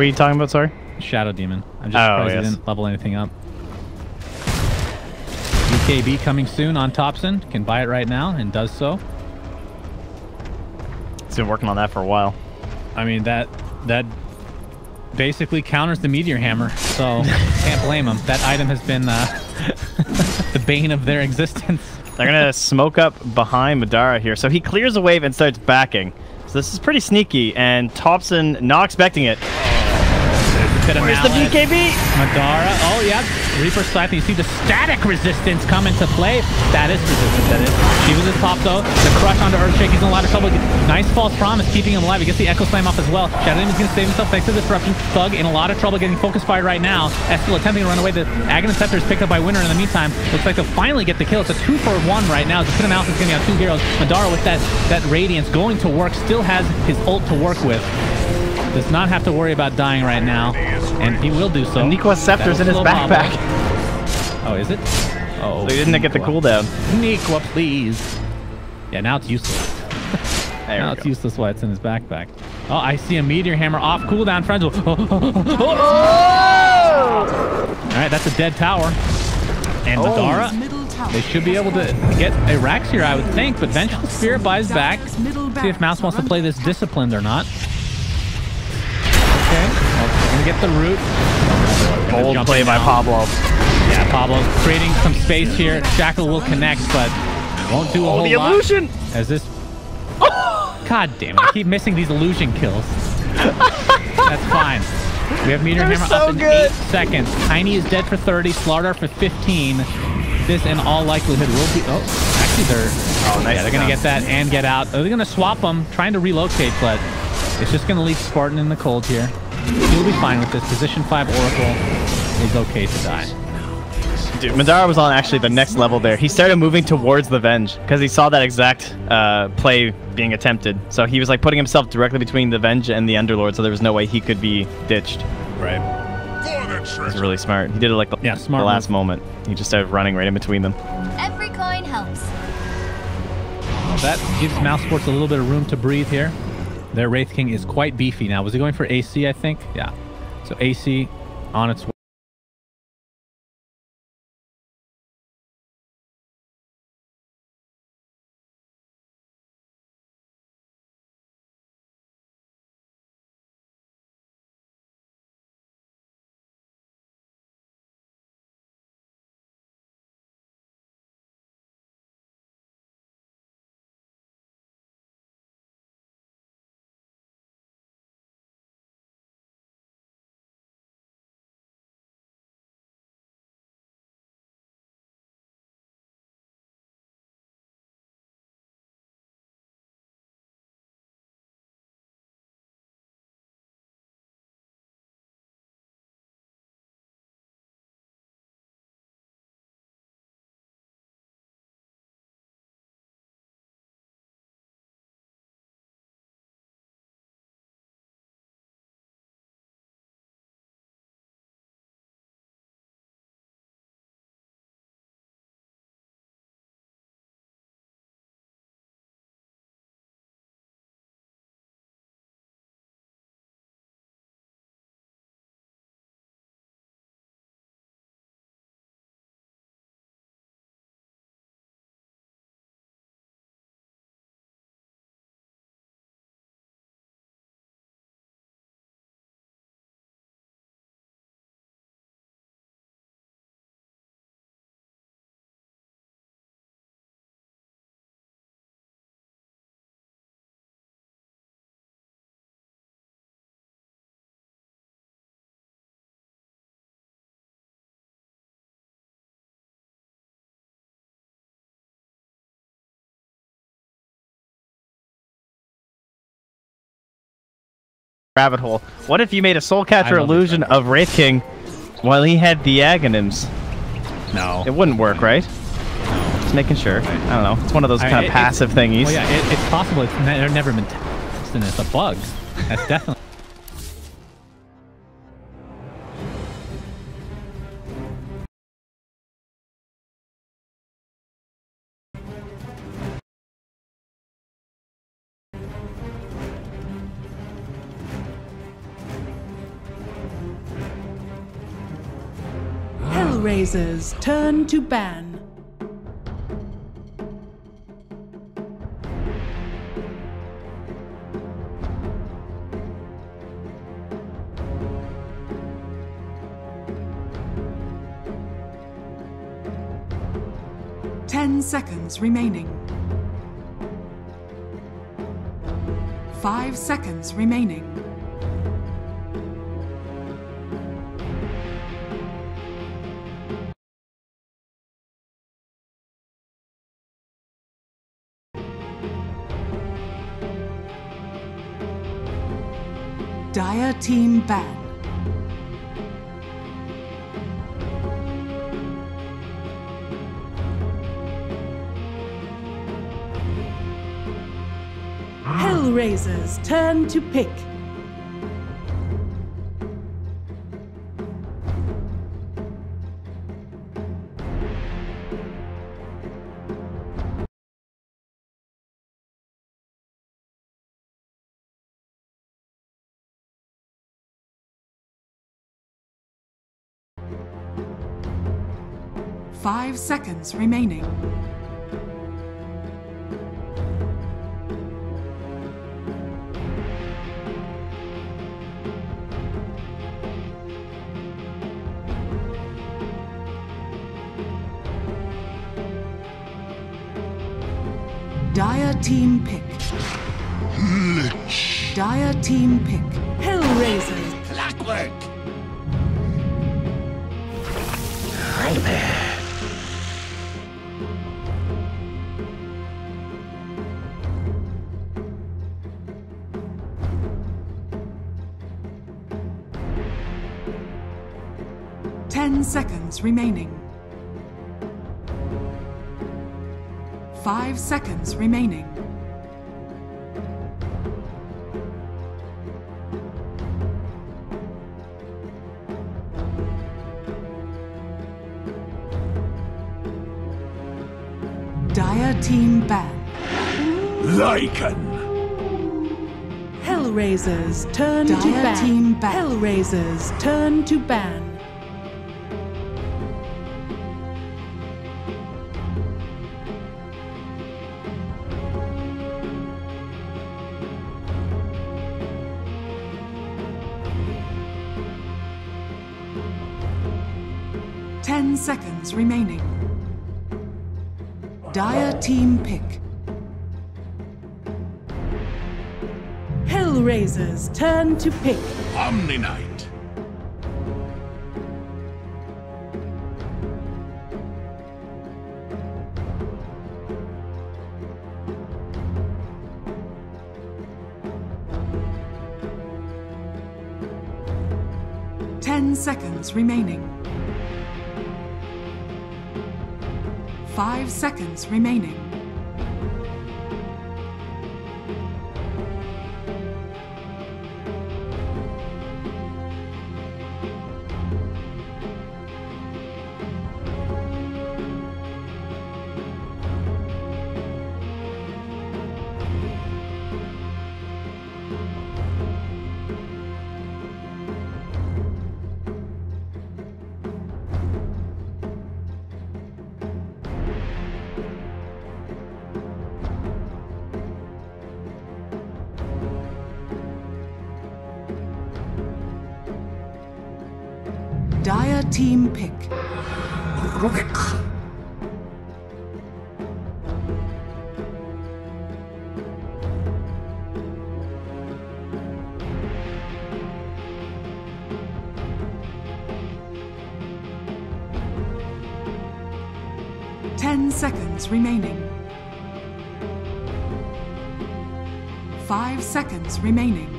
we talking about? Sorry. Shadow Demon. I'm just surprised he didn't level anything up. UKB coming soon on Thompson. Can buy it right now and does so. He's been working on that for a while. I mean, that basically counters the Meteor Hammer, so can't blame him. That item has been the bane of their existence. They're going to smoke up behind Madara here. So he clears a wave and starts backing. So this is pretty sneaky, and Thompson not expecting it. Where's the BKB? Madara. Oh, yeah. Reaper Scythe. You see the static resistance come into play. Status resistance, that is. She was his top, though. The crush onto Earthshake. He's in a lot of trouble. Nice false promise, keeping him alive. He gets the Echo Slam off as well. Shadow Demon's going to save himself thanks to Disruption. Thug in a lot of trouble getting focus fired right now. Eskel attempting to run away. The Aghanim Scepter is picked up by Winter in the meantime. Looks like they'll finally get the kill. It's a 2-for-1 right now. Zephyr Mouse is going to have 2 heroes. Madara with that Radiance going to work. Still has his ult to work with. Does not have to worry about dying right now, and he will do so. And Nikwa's Scepter's in his backpack. Oh, is it? Oh, so he didn't get the cooldown. Nikwa, please. Yeah, now it's useless. Now it's useless while it's in his backpack. Oh, I see a Meteor Hammer off cooldown. Friends will... Alright, that's a dead tower. And Madara, they should be able to get a Rax here, I would think, but Vengeful Spirit buys back. See if Mouse wants to play this disciplined or not. Okay, well, gonna get the root. Bold play by Pablo. Yeah, Pablo creating some space here. Shackle will connect, but won't do a whole lot. The illusion! As this... God damn it, I keep missing these illusion kills. That's fine. We have Meteor Hammer up in 8 seconds. Tiny is dead for 30, Slardar for 15. This, in all likelihood, will be... Oh, actually, they're... they're gonna get that and get out. They're gonna swap them, trying to relocate, but... It's just going to leave Spartan in the cold here. He'll be fine with this. Position 5 Oracle is okay to die. Dude, Madara was on actually the next level there. He started moving towards the Venge because he saw that exact play being attempted. So he was like putting himself directly between the Venge and the Underlord, so there was no way he could be ditched. Right. He was really smart. He did it like the last moment. He just started running right in between them. Every coin helps. Well, that gives Mouse Sports a little bit of room to breathe here. Their Wraith King is quite beefy now. Was he going for AC, I think? Yeah. So AC on its way. Rabbit hole. What if you made a soul catcher illusion of Wraith King while he had the Aghanims? No. It wouldn't work, right? Just making sure. I don't know. It's one of those kind of passive thingies. Well, yeah, it's possible. It's never been tested. It's a bug. That's definitely. Hellraisers, turn to ban. Ten seconds remaining. 5 seconds remaining. Dire team ban. Hellraisers, turn to pick. Five seconds remaining. Dire team pick. Dire team pick. Hellraisers. Clockwork. Nightmare. Ten seconds remaining. 5 seconds remaining. Dire team ban. Lycan. Hellraisers, turn to ban. Team ban. Hellraisers, turn to ban. Ten seconds remaining. Dire team pick. Hellraisers, turn to pick. Omni-Knight. Ten seconds remaining. 5 seconds remaining. Dire team pick. Rubik. 10 seconds remaining. 5 seconds remaining.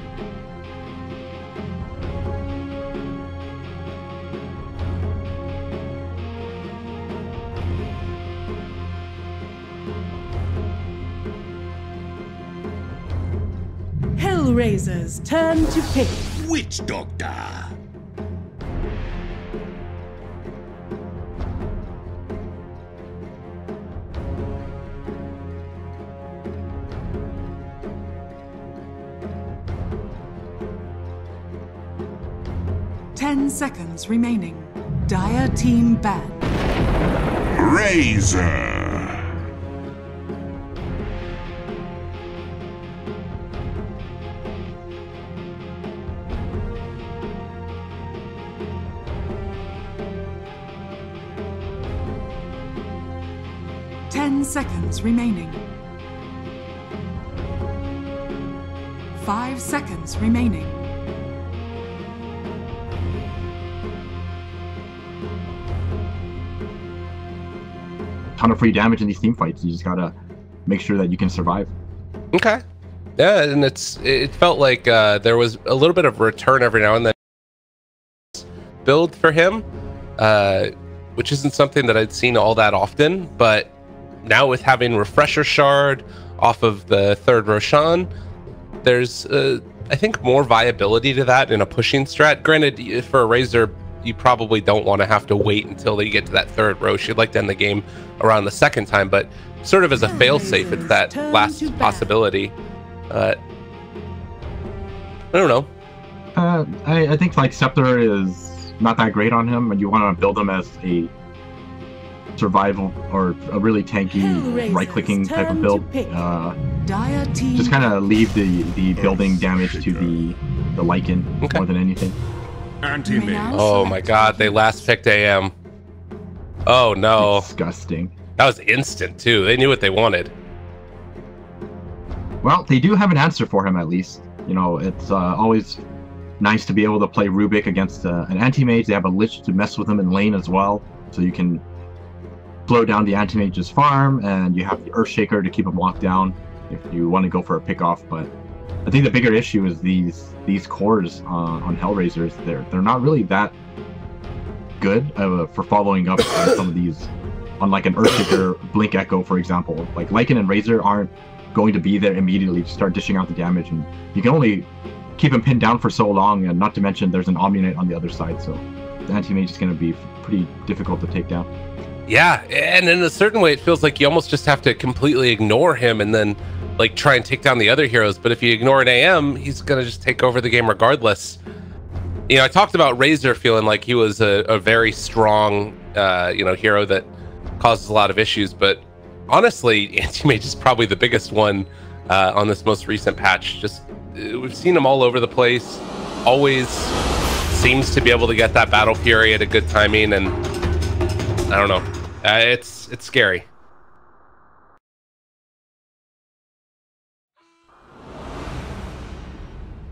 Hellraisers, turn to pick. Witch Doctor. Ten seconds remaining. Dire team ban. Razor. 10 seconds remaining. 5 seconds remaining. Ton of free damage in these team fights. You just gotta make sure that you can survive. Okay. Yeah, and it felt like there was a little bit of return every now and then build for him, which isn't something that I'd seen all that often, but now with having Refresher Shard off of the third Roshan, there's I think more viability to that in a pushing strat. Granted, for a Razor, you probably don't want to have to wait until they get to that third Rosh. You'd like to end the game around the second time, but sort of as a failsafe, it's that last possibility. I don't know. I think like Scepter is not that great on him, and you want to build him as a survival or a really tanky right-clicking type of build. Just kind of leave the building damage to the Lycan more than anything. Oh my god, they last picked AM. Oh no. Disgusting. That was instant too. They knew what they wanted. Well, they do have an answer for him at least. You know, it's always nice to be able to play Rubik against an anti-mage. They have a Lich to mess with him in lane as well, so you can slow down the anti-mage's farm, and you have the Earthshaker to keep him locked down if you want to go for a pick-off. But I think the bigger issue is these cores on Hellraisers. They're not really that good for following up on some of these, on like an Earthshaker Blink Echo, for example. Like Lycan and Razor aren't going to be there immediately to start dishing out the damage, and you can only keep him pinned down for so long, and not to mention there's an Omni Knight on the other side, so the anti-mage is going to be pretty difficult to take down. Yeah, and in a certain way it feels like you almost just have to completely ignore him and then like try and take down the other heroes. But if you ignore an AM, he's gonna just take over the game regardless. You know, I talked about Razor feeling like he was a very strong hero that causes a lot of issues, but honestly, anti-mage is probably the biggest one on this most recent patch. Just we've seen him all over the place, always seems to be able to get that battle fury at a good timing, and I don't know, it's scary.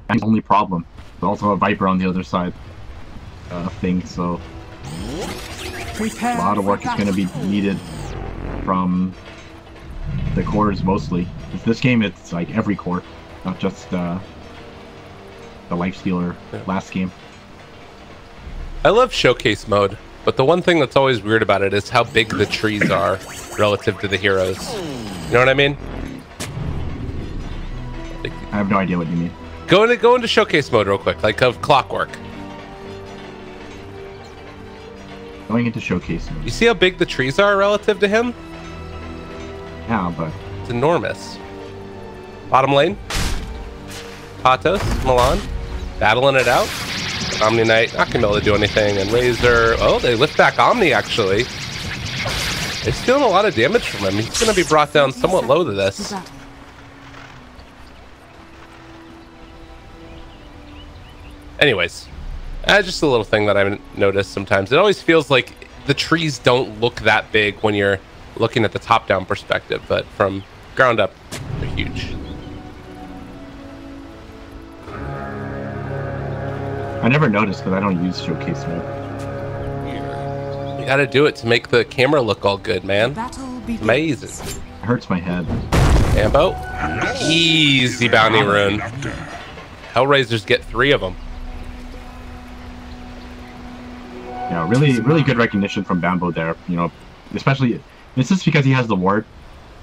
That's the only problem. There's also a Viper on the other side of things, so a lot of work is going to be needed from the cores mostly. With this game, it's like every core, not just the Lifestealer last game. I love showcase mode, but the one thing that's always weird about it is how big the trees are relative to the heroes. You know what I mean? I have no idea what you mean. Go into showcase mode real quick, like of Clockwork. Going into showcase mode. You see how big the trees are relative to him? Yeah, but it's enormous. Bottom lane. Patos, Milan, battling it out. Omni Knight, not gonna be able to do anything. And Razor, oh, they lift back Omni actually. They're stealing a lot of damage from him. He's gonna be brought down somewhat low to this. Anyways, just a little thing that I've noticed sometimes. It always feels like the trees don't look that big when you're looking at the top-down perspective, but from ground up, they're huge. I never noticed because I don't use showcase mode. You gotta do it to make the camera look all good, man. Amazing. It hurts my head. Ambo, easy bounty rune. Hellraisers get 3 of them. Yeah, really good recognition from Bambo there. You know, especially it's just because he has the ward,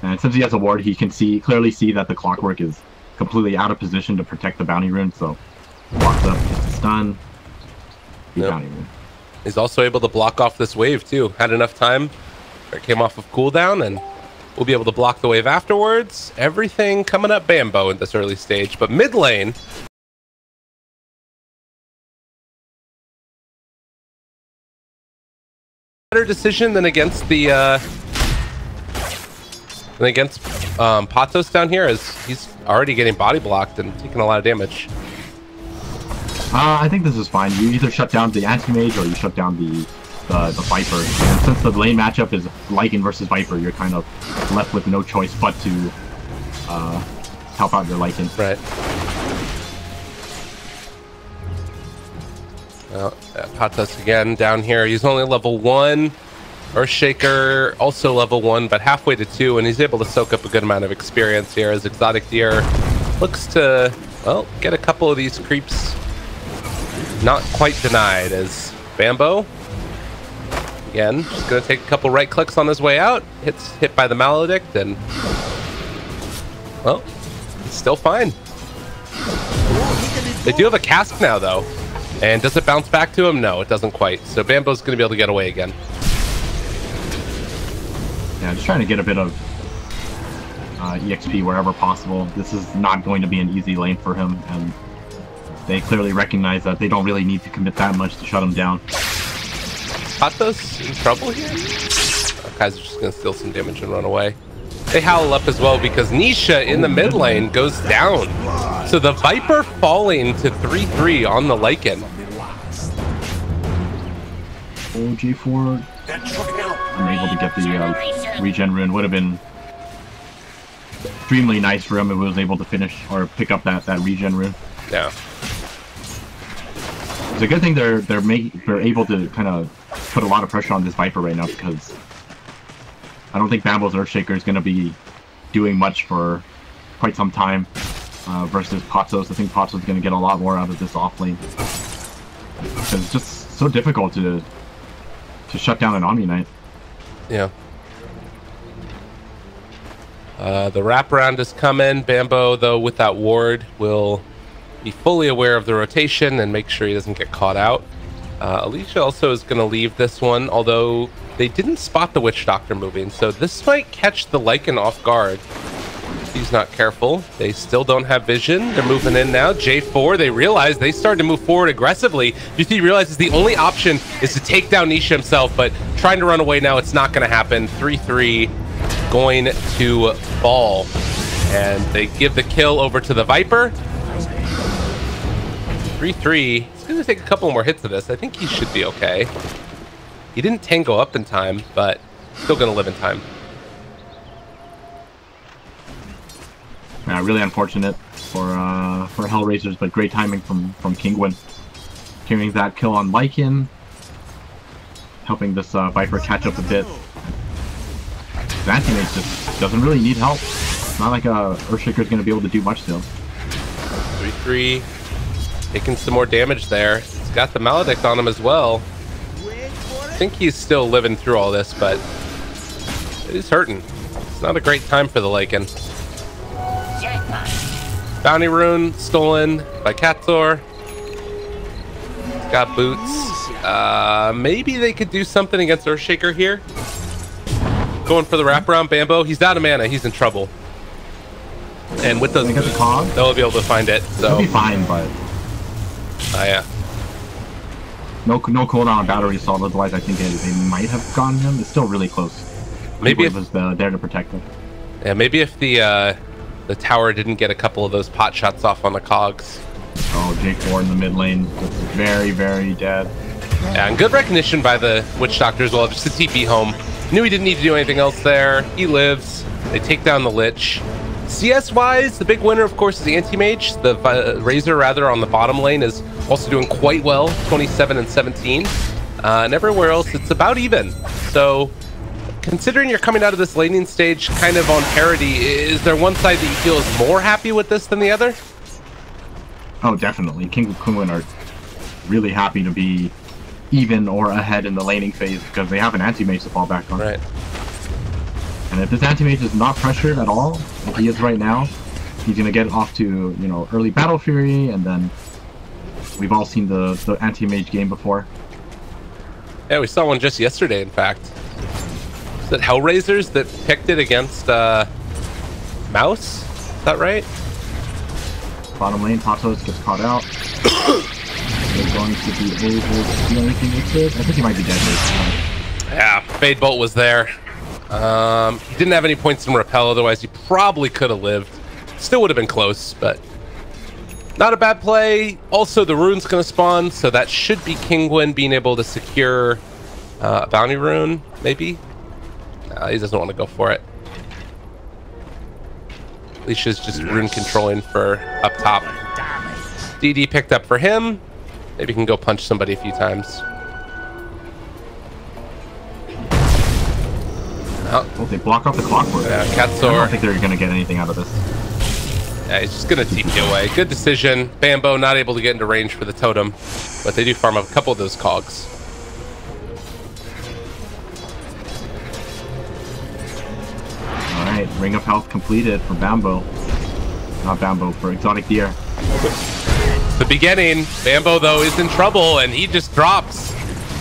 and since he has the ward, he can clearly see that the Clockwork is completely out of position to protect the bounty rune. So walks up, gets a stun. Bounty rune. He's also able to block off this wave too. Had enough time. It came off of cooldown, and we'll be able to block the wave afterwards. Everything coming up Bambo in this early stage, but mid lane. better decision than against the Patos down here, as he's already getting body blocked and taking a lot of damage. I think this is fine. You either shut down the anti-mage or you shut down the Viper. And since the lane matchup is Lycan versus Viper, you're kind of left with no choice but to help out your Lycan. Right. Well, Patos again down here. He's only level 1. Earthshaker also level 1, but halfway to 2, and he's able to soak up a good amount of experience here as Exotic Deer looks to, well, get a couple of these creeps not quite denied, as Bambo, again, just going to take a couple right clicks on his way out, hit by the Maledict, and, well, it's still fine. They do have a cask now, though, and does it bounce back to him? No, it doesn't quite, so Bambo's going to be able to get away again. Yeah, just trying to get a bit of EXP wherever possible. This is not going to be an easy lane for him, and they clearly recognize that they don't really need to commit that much to shut him down. Patos in trouble here? Kaiser's just going to steal some damage and run away. They howl up as well because Nisha in the mid lane goes down. So the Viper falling to 3-3 on the Lycan. Oh, G4. I'm able to get the regen rune. Would have been extremely nice for him if he was able to finish or pick up that regen rune. Yeah. It's a good thing they're able to kind of put a lot of pressure on this Viper right now, because I don't think Bambo's Earthshaker is going to be doing much for quite some time versus Patos. I think Patos is going to get a lot more out of this off lane, because it's just so difficult to shut down an Omni Knight. Yeah. The wraparound is coming. Bambo, though, with that ward, will be fully aware of the rotation and make sure he doesn't get caught out. Alicia also is going to leave this one, although they didn't spot the Witch Doctor moving, so this might catch the Lycan off guard. He's not careful. They still don't have vision. They're moving in now. J4, they realize they started to move forward aggressively. GT realizes the only option is to take down Nisha himself, but trying to run away now, it's not going to happen. 3-3 going to fall. And they give the kill over to the Viper. 3-3. He's going to take a couple more hits of this. I think he should be okay. He didn't tango up in time, but still going to live in time. Really unfortunate for Hellraisers, but great timing from Kinguin. Carrying that kill on Lycan, helping this Viper catch up a bit. The anti-mage just doesn't really need help. It's not like Earthshaker is going to be able to do much to him. 3-3, taking some more damage there. He's got the Maledict on him as well. I think he's still living through all this, but it is hurting. It's not a great time for the Lycan. Bounty rune stolen by Katzor. Got boots. Maybe they could do something against Earthshaker here. Going for the wraparound. Bambo, he's out of mana. He's in trouble. And with those boots, they'll be able to find it. So he'll be fine, but yeah. No cooldown on battery assault. Otherwise, I think they might have gotten him. It's still really close. Maybe if it was there to protect him. Yeah, maybe if the tower didn't get a couple of those pot shots off on the cogs. Oh, J4 in the mid lane, just very, very dead. Yeah, and good recognition by the Witch Doctor as well, just to TP home. Knew he didn't need to do anything else there. He lives. They take down the Lich. CS-wise, the big winner, of course, is the Anti-Mage. The Razor, rather, on the bottom lane is also doing quite well, 27 and 17. And everywhere else, it's about even. So, considering you're coming out of this laning stage kind of on parity, is there one side that you feel is more happy with this than the other? Oh, definitely. Kinguin are really happy to be even or ahead in the laning phase because they have an anti-mage to fall back on. Right. And if this anti-mage is not pressured at all, like he is right now, he's going to get off to, you know, early Battle Fury, and then we've all seen the anti-mage game before. Yeah, we saw one just yesterday, in fact. Is it Hellraisers that picked it against Mouse? Is that right? Bottom lane, Patos gets caught out. They're going to be able to do anything with it. I think he might be dead. Yeah, Fade Bolt was there. He didn't have any points in Repel, otherwise he probably could have lived. Still would have been close, but not a bad play. Also, the rune's going to spawn, so that should be Kinguin being able to secure a bounty rune, maybe? He doesn't want to go for it. Leisha's just rune controlling for up top. DD picked up for him. Maybe he can go punch somebody a few times. Oh, they block off the clockwork. Yeah, Katsor. I don't think they're going to get anything out of this. Yeah, he's just going to TP away. Good decision. Bambo not able to get into range for the totem, but they do farm up a couple of those cogs. Alright, Ring of Health completed for Bambo. Not Bambo, for Exotic Deer. The beginning. Bambo, though, is in trouble, and he just drops.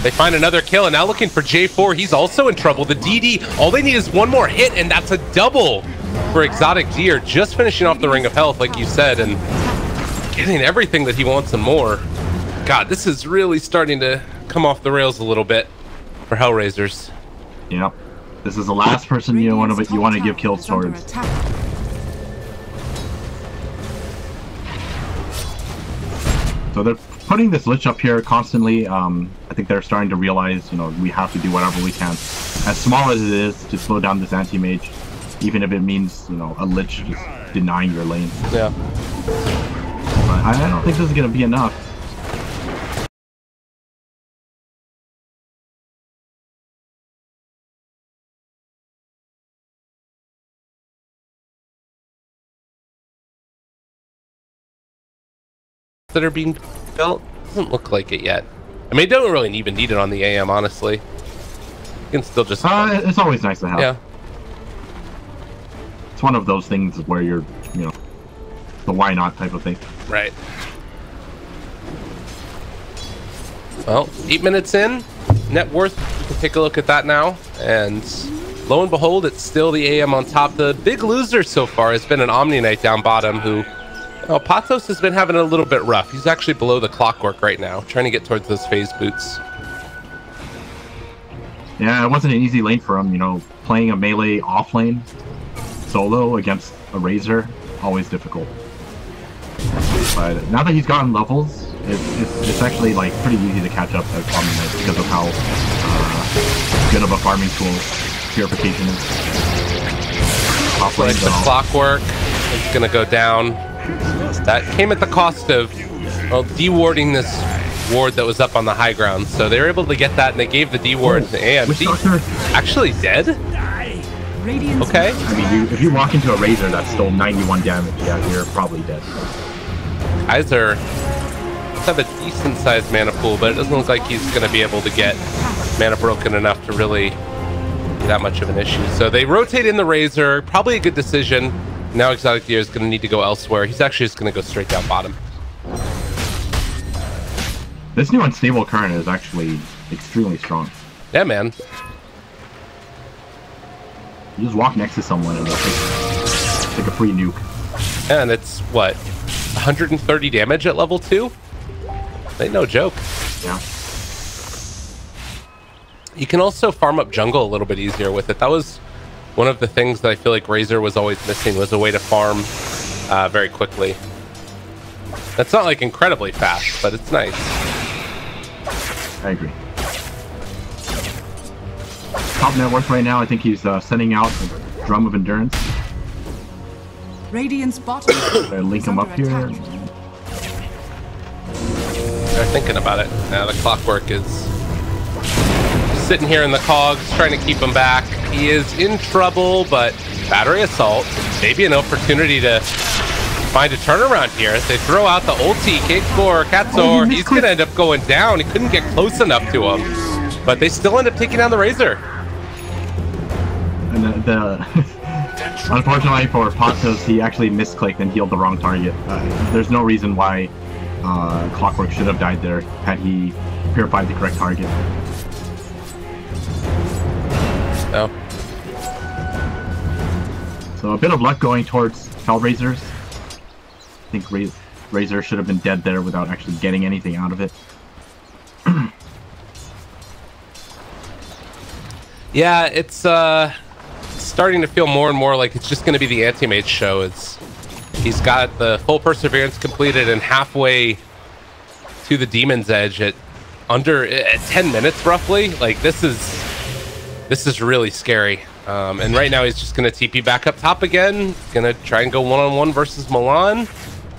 They find another kill, and now looking for J4. He's also in trouble. The DD, all they need is one more hit, and that's a double for Exotic Deer. Just finishing off the Ring of Health, like you said, and getting everything that he wants and more. God, this is really starting to come off the rails a little bit for Hellraisers. Yep. This is the last person you want to give kills towards. So they're putting this Lich up here constantly. I think they're starting to realize, you know, we have to do whatever we can, as small as it is, to slow down this anti-mage, even if it means, you know, a Lich just denying your lane. Yeah. But I don't think this is going to be enough. That are being built doesn't look like it yet. I mean, don't really even need it on the AM, honestly. You can still just it's always nice to have. Yeah, it's one of those things where you're, you know, the why not type of thing. right. Well, 8 minutes in, net worth, we can take a look at that now, and lo and behold, it's still the AM on top. The big loser so far has been an Omni Knight down bottom, who, oh, Pathos has been having a little bit rough. He's actually below the clockwork right now, trying to get towards those phase boots. Yeah, it wasn't an easy lane for him, you know, playing a melee off lane solo against a Razor, always difficult. But now that he's gotten levels, it's actually like pretty easy to catch up at Omni Knight because of how good of a farming tool Purification is. Off lane, Like the clockwork is gonna go down. That came at the cost of, well, dewarding this ward that was up on the high ground. So they were able to get that, and they gave the deward to AMD. Actually dead? Okay. I mean, if you walk into a Razor that's still 91 damage, yeah, you're probably dead. Kaiser have a decent sized mana pool, but it doesn't look like he's going to be able to get mana broken enough to really be that much of an issue. So they rotate in the Razor, probably a good decision. Now Exotic Deer is going to need to go elsewhere. He's actually just going to go straight down bottom. This new Unstable Current is actually extremely strong. Yeah, man. You just walk next to someone and it's like a free nuke. And it's, what, 130 damage at level 2? Ain't no joke. Yeah. You can also farm up jungle a little bit easier with it. That was one of the things that I feel like Razor was always missing, was a way to farm very quickly. That's not like incredibly fast, but it's nice. I agree. Top net worth right now, I think he's sending out a Drum of Endurance. Radiant's bottom Link him up here. They're thinking about it. Now the clockwork is sitting here in the cogs, trying to keep him back. He is in trouble, but battery assault, maybe an opportunity to find a turnaround here. They throw out the ulti, kick for Katsor. He's going to end up going down. He couldn't get close enough to him, but they still end up taking down the Razor. And unfortunately for Patos, he actually misclicked and healed the wrong target. There's no reason why Clockwork should have died there had he purified the correct target. No. So a bit of luck going towards Hellraisers. I think Razor should have been dead there without actually getting anything out of it. Yeah, it's starting to feel more and more like it's just going to be the anti-mage show. He's got the full perseverance completed and halfway to the demon's edge at 10 minutes roughly. Like this is really scary. And right now he's just going to TP back up top again. Going to try and go one-on-one versus Milan.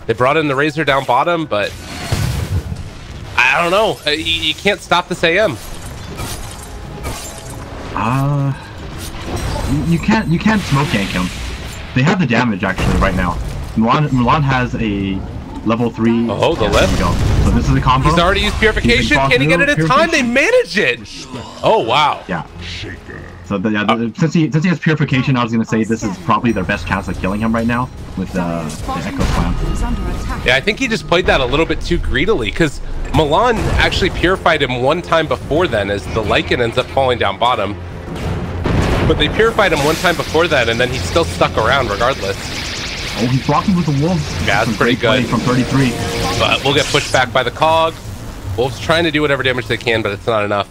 They brought in the Razor down bottom, but I don't know. You can't stop this AM. You can't smoke gank him. They have the damage actually right now. Milan has a level 3. Oh, the lift. So this is a combo. He's already used purification. Can he get it in time? They manage it. Oh wow. Yeah. So since he has purification, I was gonna say this is probably their best chance of killing him right now with the Echo Slam. Yeah, I think he just played that a little bit too greedily because Milan actually purified him one time before then as the Lycan ends up falling down bottom. But they purified him one time before that and then he still stuck around regardless. Oh, he's blocking with the Wolves. Yeah, that's pretty good. From 33. But we'll get pushed back by the Cog. Wolves trying to do whatever damage they can, but it's not enough.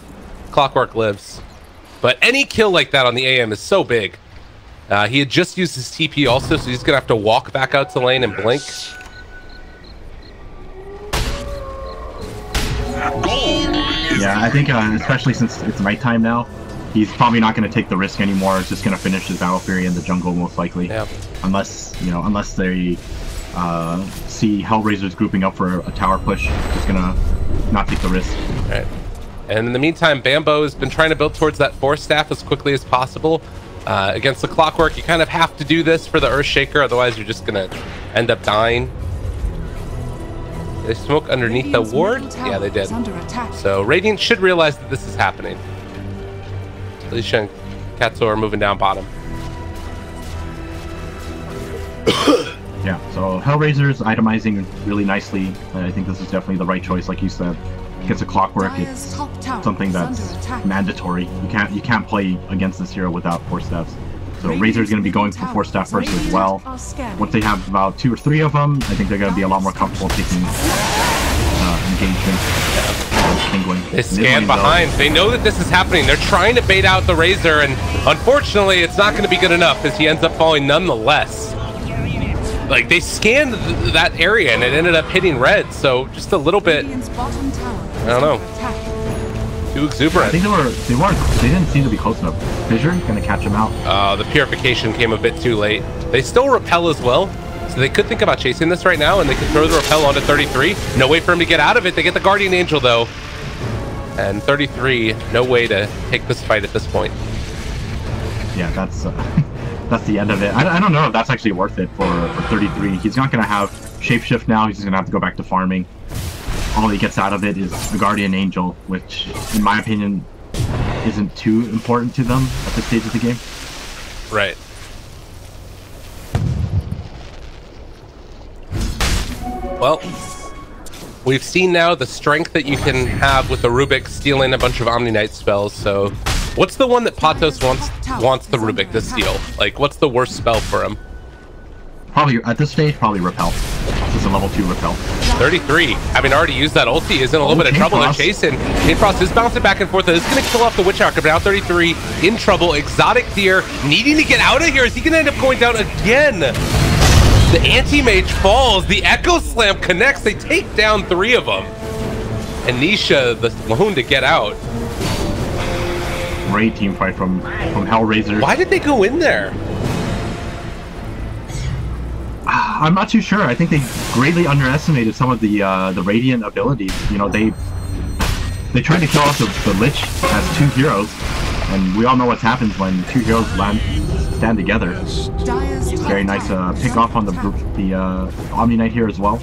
Clockwork lives. But any kill like that on the AM is so big. He had just used his TP also, so he's going to have to walk back out to lane and blink. Yeah, I think especially since it's nighttime now, he's probably not going to take the risk anymore. It's just going to finish his Battle Fury in the jungle most likely. Yeah. Unless they see Hellraisers grouping up for a tower push, just going to not take the risk. All right. And in the meantime, Bambo has been trying to build towards that Force Staff as quickly as possible. Against the Clockwork, you kind of have to do this for the Earthshaker, otherwise you're just going to end up dying. They smoke underneath the ward? Yeah, they did. So Radiant should realize that this is happening. Alicia and Katsu are moving down bottom. Yeah, so Hellraisers itemizing really nicely. I think this is definitely the right choice, like you said. Against a Clockwork, it's something that's mandatory. You can't play against this hero without Force Staffs. So Razor's going to be going for Force Staff first as well. Once they have about 2 or 3 of them, I think they're going to be a lot more comfortable taking engagement. Kinguin. They scan behind. They know that this is happening. They're trying to bait out the Razor, and unfortunately, it's not going to be good enough as he ends up falling nonetheless. Like, they scanned that area, and it ended up hitting red, so just a little bit, I don't know, too exuberant. I think they didn't seem to be close enough. Fissure gonna catch him out. The purification came a bit too late. They still repel as well, so they could think about chasing this right now, and they could throw the repel onto 33. No way for him to get out of it. They get the Guardian Angel, though. And 33, no way to take this fight at this point. Yeah, that's the end of it. I don't know if that's actually worth it for 33. He's not going to have Shapeshift now. He's just going to have to go back to farming. All he gets out of it is the Guardian Angel, which, in my opinion, isn't too important to them at this stage of the game. Right. Well, we've seen now the strength that you can have with the Rubik stealing a bunch of Omni Knight spells, so what's the one that Patos wants the Rubik to steal? Like, what's the worst spell for him? Probably, at this stage, probably Repel. This is a level 2 Repel. 33, having already used that ulti, is in a little bit of trouble. They're chasing. Chain Frost is bouncing back and forth. It's going to kill off the Witch Hacker, but now 33 in trouble. Exotic Deer needing to get out of here. Is he going to end up going down again? The Anti-Mage falls. The Echo Slam connects. They take down 3 of them. And Nisha, the Loon, to get out. Great team fight from Hellraisers. Why did they go in there? I'm not too sure. I think they greatly underestimated some of the Radiant abilities. You know, they tried to kill off the Lich as 2 heroes, and we all know what happens when 2 heroes stand together. Very nice pick off on the Omni Knight here as well.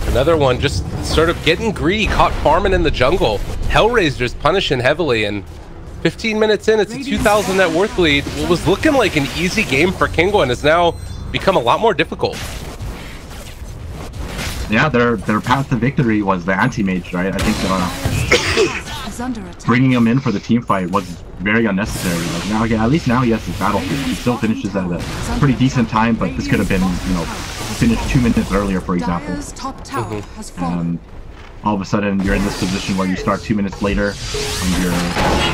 Another one just sort of getting greedy, caught farming in the jungle. Hellraisers punishing heavily, and 15 minutes in, it's a 2,000 net worth lead. What was looking like an easy game for Kinguin has now become a lot more difficult. Yeah, their path to victory was the anti-mage, right? I think bringing him in for the team fight was very unnecessary. Like now, again, at least now he has his battlefield. He still finishes at a pretty decent time, but this could have been, you know, finished 2 minutes earlier, for example. all of a sudden you're in this position where you start 2 minutes later on your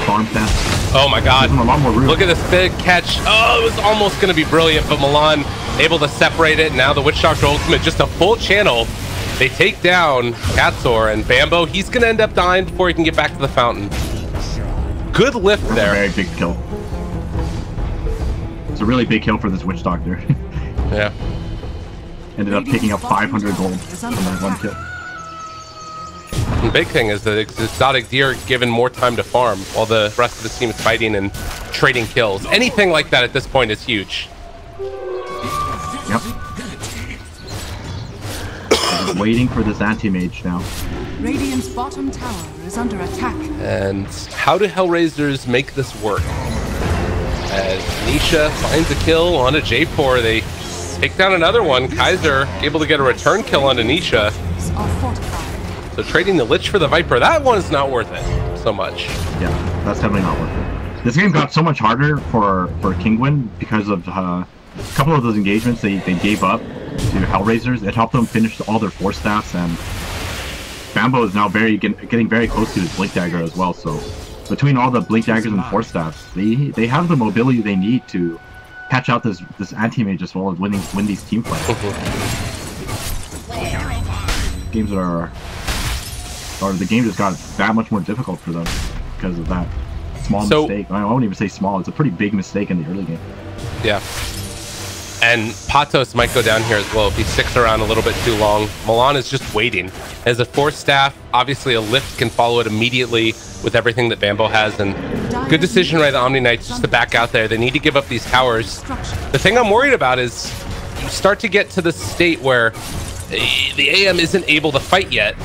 farm fest. Oh my god. Gives them a lot more room. Look at this big catch. Oh, it was almost going to be brilliant, but Milan able to separate it. Now the Witch Doctor Ultimate, just a full channel. They take down Katsor, and Bambo, he's going to end up dying before he can get back to the fountain. Good lift That's there. a very big kill. It's a really big kill for this Witch Doctor. Yeah. Ended up picking up 500 gold from that one kill. The big thing is that Exotic Deer given more time to farm while the rest of the team is fighting and trading kills. Anything like that at this point is huge. Yep. Just waiting for this anti-mage now. Radiant's bottom tower is under attack. And how do Hellraisers make this work? As Nisha finds a kill on a J4, they take down another one. Kaiser able to get a return kill on Anisha. Are fortified. So trading the Lich for the Viper, that one is not worth it so much. Yeah, that's definitely not worth it. This game got so much harder for Kinguin because of a couple of those engagements they gave up to Hellraisers. It helped them finish all their 4 staffs, and Bambo is now getting very close to his Blink Dagger as well. So between all the Blink Daggers and 4 staffs, they have the mobility they need to catch out this anti-mage as well as win these team fights. Games the game just got that much more difficult for them because of that small mistake. I won't even say small, it's a pretty big mistake in the early game. Yeah. And Patos might go down here as well if he sticks around a little bit too long. Milan is just waiting. As a 4 staff, obviously a lift can follow it immediately with everything that Bambo has, and good decision by the Omni Knights just to back out there. They need to give up these towers. The thing I'm worried about is you start to get to the state where the AM isn't able to fight yet,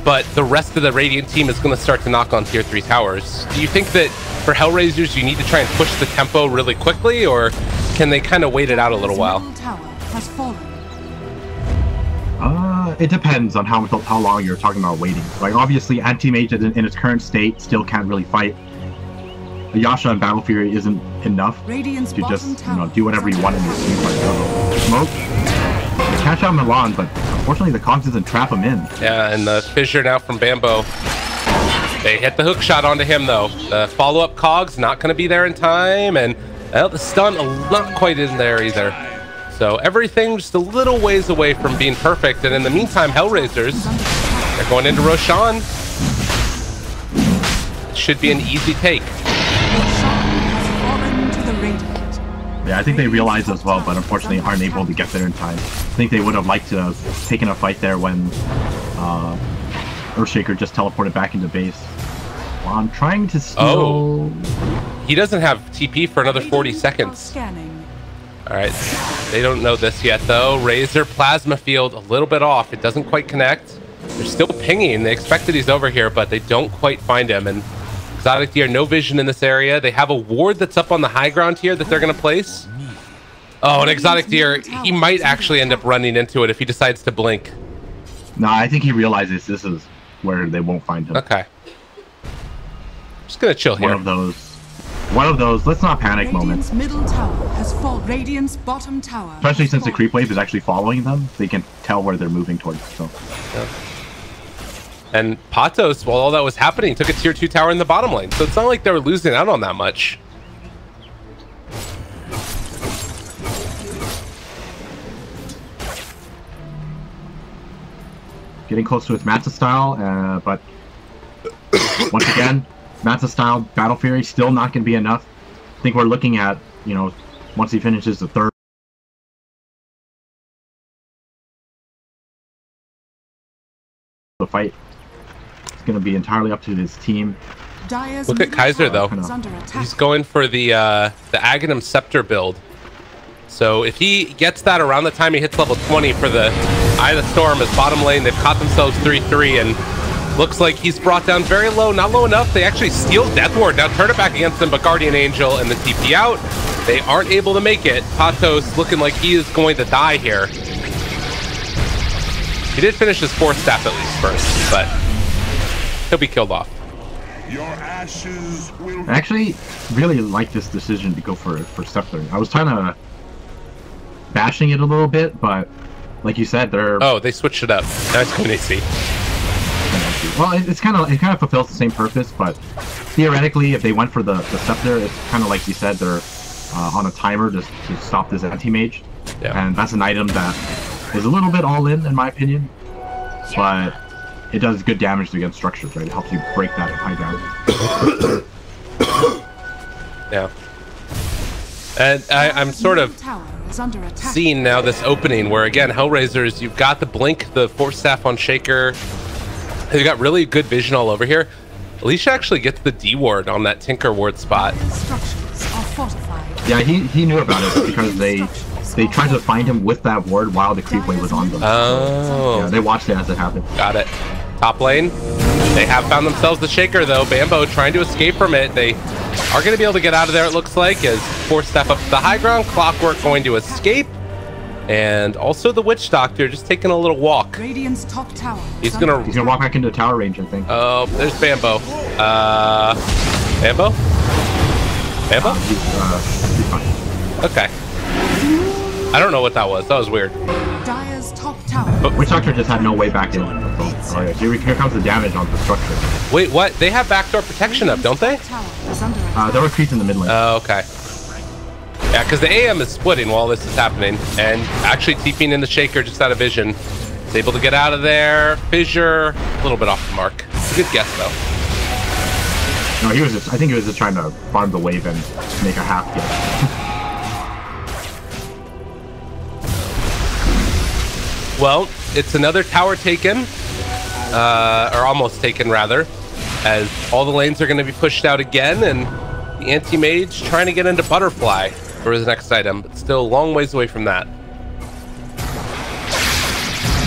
but the rest of the Radiant team is going to start to knock on tier 3 towers. Do you think that for Hellraisers you need to try and push the tempo really quickly, or can they kind of wait it out a little while? It depends on how long you're talking about waiting. Like, obviously, Anti-Mage in its current state still can't really fight. Yasha and Battle Fury isn't enough to just, do whatever you want in your team fight. Smoke, catch out Milan, but unfortunately the Cogs doesn't trap him in. Yeah, and the fissure now from Bambo. They hit the hook shot onto him, though. The follow-up Cogs not going to be there in time, and the stun not quite in there either. So everything just a little ways away from being perfect, and in the meantime, Hellraisers, they're going into Roshan. It should be an easy take. Yeah, I think they realize as well, but unfortunately aren't able to get there in time. I think they would have liked to have taken a fight there when Earthshaker just teleported back into base. Well, I'm trying to steal... Oh, he doesn't have TP for another 40 seconds. All right, they don't know this yet, though. Razor Plasma Field a little bit off. It doesn't quite connect. They're still pinging. They expect that he's over here, but they don't quite find him. And Exotic Deer, no vision in this area. They have a ward that's up on the high ground here that they're going to place. Oh, and Exotic Deer, he might actually end up running into it if he decides to blink. No, I think he realizes this is where they won't find him. Okay. Just going to chill here. One of those, let's not panic moments. Middle tower has fallen. Radiant's bottom tower. Especially since the creep wave is actually following them, they can tell where they're moving towards. So. Yeah. And Patos, while all that was happening, took a tier 2 tower in the bottom lane. So it's not like they were losing out on that much. Getting close to its Matza style, but once again, Matza style Battle Fury still not going to be enough. I think we're looking at, once he finishes the 3rd. The fight is going to be entirely up to his team. Look at Kaiser though. He's going for the Aghanim Scepter build. So if he gets that around the time he hits level 20 for the Eye of the Storm as bottom lane, they've caught themselves 3-3, and looks like he's brought down very low, not low enough. They actually steal Death Ward. Now turn it back against them, but Guardian Angel and the TP out. They aren't able to make it. Patos looking like he is going to die here. He did finish his 4th staff at least first, but he'll be killed off. Your ashes will... I actually really like this decision to go for Scepter. I was kind of bashing it a little bit, but like you said, they're... Oh, they switched it up. Now it's going AC. issue. Well, it kind of fulfills the same purpose, but theoretically, if they went for the scepter, it's kind of like you said, they're on a timer to stop this anti-mage, and that's an item that is a little bit all in my opinion, but it does good damage against structures, right? It helps you break that high ground. Yeah. And I'm sort of seeing now this opening where, again, Hellraisers, you've got the blink, the force staff on Shaker. They've got really good vision all over here. Alicia actually gets the D ward on that Tinker ward spot. Yeah, he knew about it because they tried to find him with that ward while the creep wave was on them. Oh. Yeah, they watched it as it happened. Got it. Top lane. They have found themselves the Shaker, though. Bambo trying to escape from it. They are going to be able to get out of there, it looks like, as force step up to the high ground. Clockwork going to escape. And also the Witch Doctor just taking a little walk. Radiant's top tower. He's gonna walk back into tower range, I think. Oh, there's Bambo. Bambo? Bambo? He's fine. Okay. I don't know what that was. That was weird. Dire's top tower. But Witch Doctor just had no way back in. Oh yeah, here comes the damage on the structure. Wait, what? They have backdoor protection up, don't they? There were creeps in the mid lane. Oh, okay. Yeah, because the AM is splitting while this is happening, and actually TPing in the Shaker just out of vision. Is able to get out of there. Fissure, a little bit off the mark. Good guess, though. No, I think he was just trying to farm the wave and make a half kill. Well, it's another tower taken, or almost taken, rather, as all the lanes are going to be pushed out again, and the anti-mage trying to get into Butterfly for his next item, but still a long ways away from that.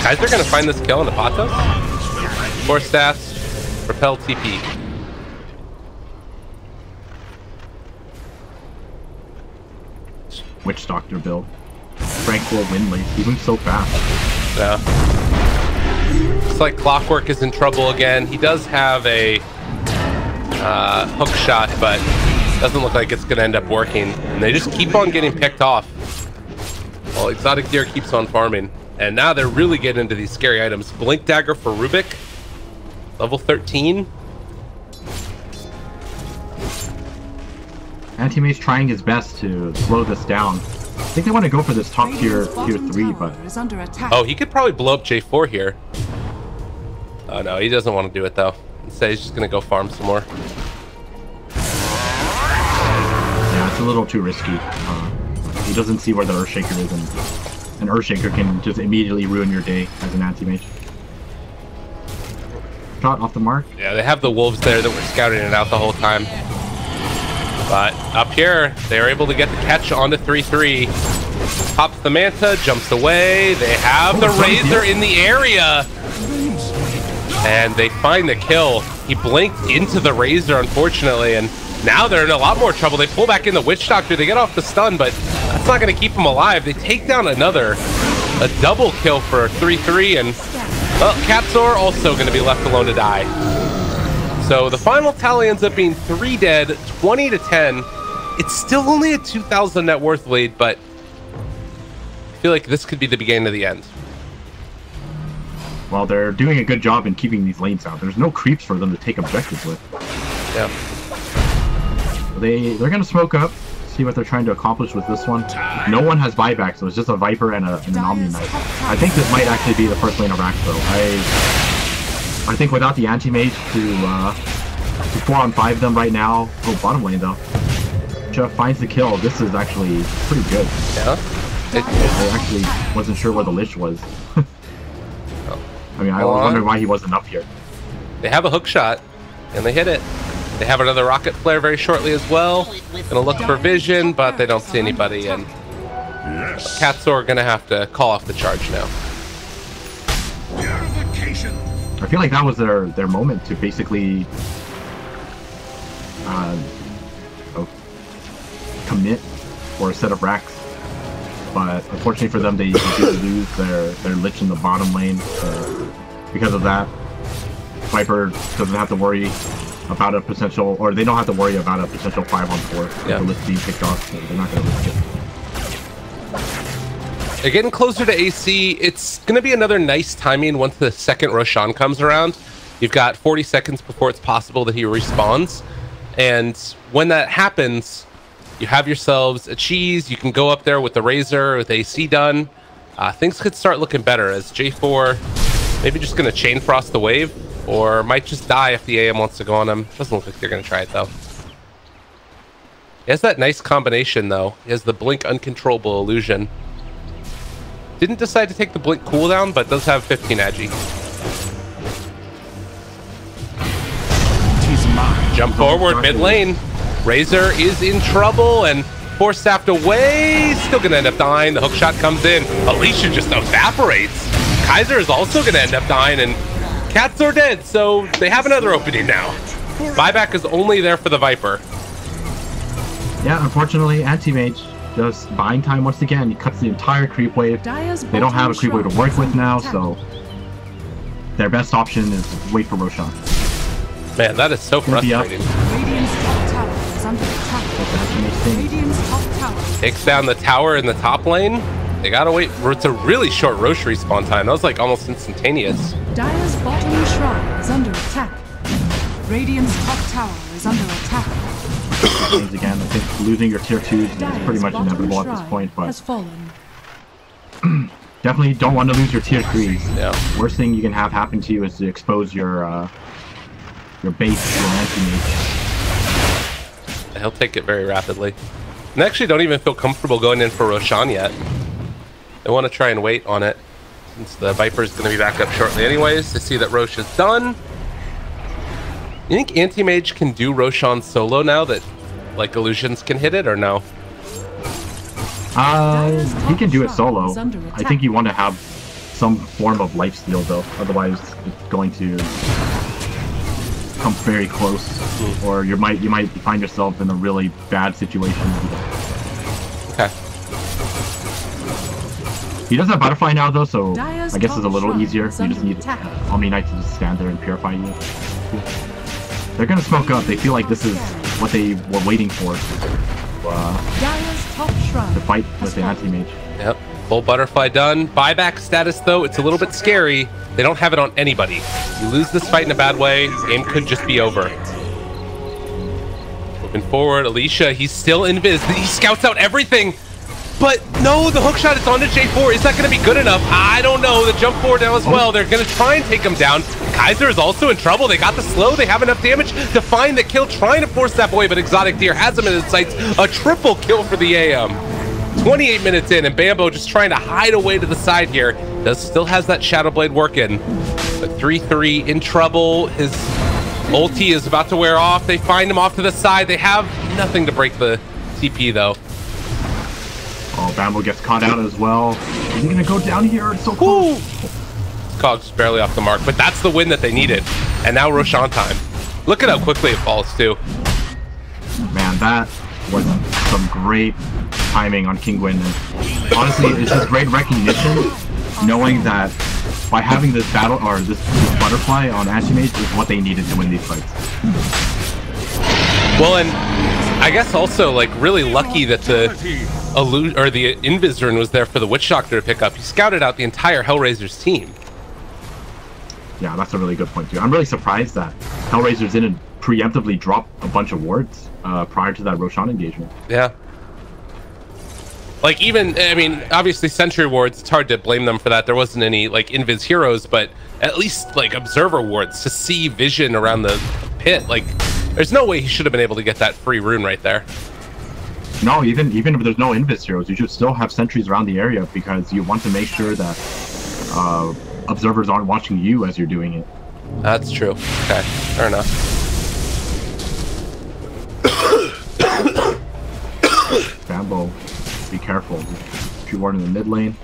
Guys, they're going to find this kill in the Patos. Force staffs, repel TP. Witch Doctor build. Frank will win late. He moves so fast. Yeah. Looks like Clockwork is in trouble again. He does have a hook shot, but doesn't look like it's going to end up working. And they just keep on getting picked off while Exotic Deer keeps on farming. And now they're really getting into these scary items. Blink Dagger for Rubik, level 13. Anti-Mage's trying his best to slow this down. I think they want to go for this top tier 3, but... Oh, he could probably blow up J4 here. Oh no, he doesn't want to do it though. Instead, he's just going to go farm some more. Yeah, it's a little too risky. He doesn't see where the Earthshaker is, and an Earthshaker can just immediately ruin your day as an anti-mage. Shot off the mark. Yeah, they have the wolves there that were scouting it out the whole time. But up here, they are able to get the catch onto 3-3. Pops the Manta, jumps away. They have the Razor in the area. And they find the kill. He blinked into the Razor, unfortunately, and now they're in a lot more trouble. They pull back in the Witch Doctor. They get off the stun, but that's not going to keep them alive. They take down a double kill for 3-3, and well, Katsor also going to be left alone to die. So the final tally ends up being 3 dead, 20-10. It's still only a 2,000 net worth lead, but I feel like this could be the beginning of the end. Well, they're doing a good job in keeping these lanes out. There's no creeps for them to take objectives with. Yeah. They're going to smoke up, see what they're trying to accomplish with this one. No one has buyback, so it's just a Viper and an Omni Knight. I think this might actually be the first lane of Rax, though. I think without the anti-mage to 4-on-5 them right now, bottom lane though, Jeff finds the kill. This is actually pretty good. Yeah. I actually wasn't sure where the Lich was. I mean, I was wondering why he wasn't up here. They have a hook shot, and they hit it. They have another rocket flare very shortly as well. Gonna look for vision, but they don't see anybody, and Katsor gonna have to call off the charge now. I feel like that was their moment to basically commit for a set of racks. But unfortunately for them, they did lose their Lich in the bottom lane. Because of that, Viper doesn't have to worry about a potential, or they don't have to worry about a potential 5-on-4 with the Lich being picked off. So they're not going to risk it. They're getting closer to AC. It's going to be another nice timing once the second Roshan comes around. You've got 40 seconds before it's possible that he respawns. And when that happens, you have yourselves a cheese. You can go up there with the Razor, with AC done. Things could start looking better as J4 maybe just going to chain frost the wave, or might just die if the AM wants to go on him. Doesn't look like they're going to try it, though. He has that nice combination, though. He has the blink uncontrollable illusion. Didn't decide to take the blink cooldown, but does have 15 agi. Jump forward, mid lane. Razor is in trouble, and force staffed away. Still gonna end up dying. The hook shot comes in. Alicia just evaporates. Kaiser is also gonna end up dying, and cats are dead, so they have another opening now. Buyback is only there for the Viper. Yeah, unfortunately, Anti-Mage just buying time once again. He cuts the entire creep wave. They don't have a creep wave to work with now, so their best option is wait for Roshan. Man, that is so frustrating. Radiant's top tower is under attack. Radiant's top tower. Takes down the tower in the top lane. They gotta wait. It's a really short Roche respawn time. That was like almost instantaneous. Dire's bottom shrine is under attack. Radiant's top tower is under attack. Again, I think losing your tier 2s is pretty much inevitable at this point, but has fallen. definitely don't want to lose your tier 3s. Yeah. Worst thing you can have happen to you is to expose your base to an Anti-Mage. He'll take it very rapidly. And actually don't even feel comfortable going in for Roshan yet. They want to try and wait on it, since the Viper's going to be back up shortly anyways. They see that Roche is done. You think Anti-Mage can do Roshan solo now that, like, illusions can hit it, or no? He can do it solo. I think you want to have some form of lifesteal, though. Otherwise, it's going to come very close, or you might find yourself in a really bad situation. Okay. He does have Butterfly now, though, so I guess it's a little easier. You just need Omni Knight to just stand there and purify you. They're gonna smoke up. They feel like this is what they were waiting for. To fight with the Anti-Mage. Yep. Full Butterfly done. Buyback status, though, it's a little bit scary. They don't have it on anybody. You lose this fight in a bad way, game could just be over. Moving forward, Alicia, he's still invis. He scouts out everything. But no, the hookshot is onto J4. Is that going to be good enough? I don't know. The jump forward now as well. They're going to try and take him down. Kaiser is also in trouble. They got the slow. They have enough damage to find the kill, trying to force that away, but Exotic Deer has him in his sights. A triple kill for the AM. 28 minutes in, and Bambo just trying to hide away to the side here. Still has that Shadow Blade working. But 3-3 in trouble. His ulti is about to wear off. They find him off to the side. They have nothing to break the TP, though. Oh, Bambo gets caught out as well. Is he gonna go down here? It's so close. Cog's barely off the mark, but that's the win that they needed. And now Roshan time. Look at how quickly it falls, too. Man, that was some great timing on Kinguin. And honestly, it's just great recognition, knowing that by having this battle, or this Butterfly on Anti-Mage is what they needed to win these fights. Well, and I guess also, like, really lucky that the Invis rune was there for the Witch Doctor to pick up. He scouted out the entire Hellraisers team. Yeah, that's a really good point, too. I'm really surprised that Hellraisers didn't preemptively drop a bunch of wards prior to that Roshan engagement. Yeah. Like, even, I mean, obviously Sentry wards, it's hard to blame them for that. There wasn't any, like, Invis heroes, but at least, like, Observer wards to see vision around the pit. Like, there's no way he should have been able to get that free rune right there. No, even if there's no Invis heroes, you should still have sentries around the area because you want to make sure that observers aren't watching you as you're doing it. That's true. Okay, fair enough. Bambo, be careful. Tree Ward in the mid lane.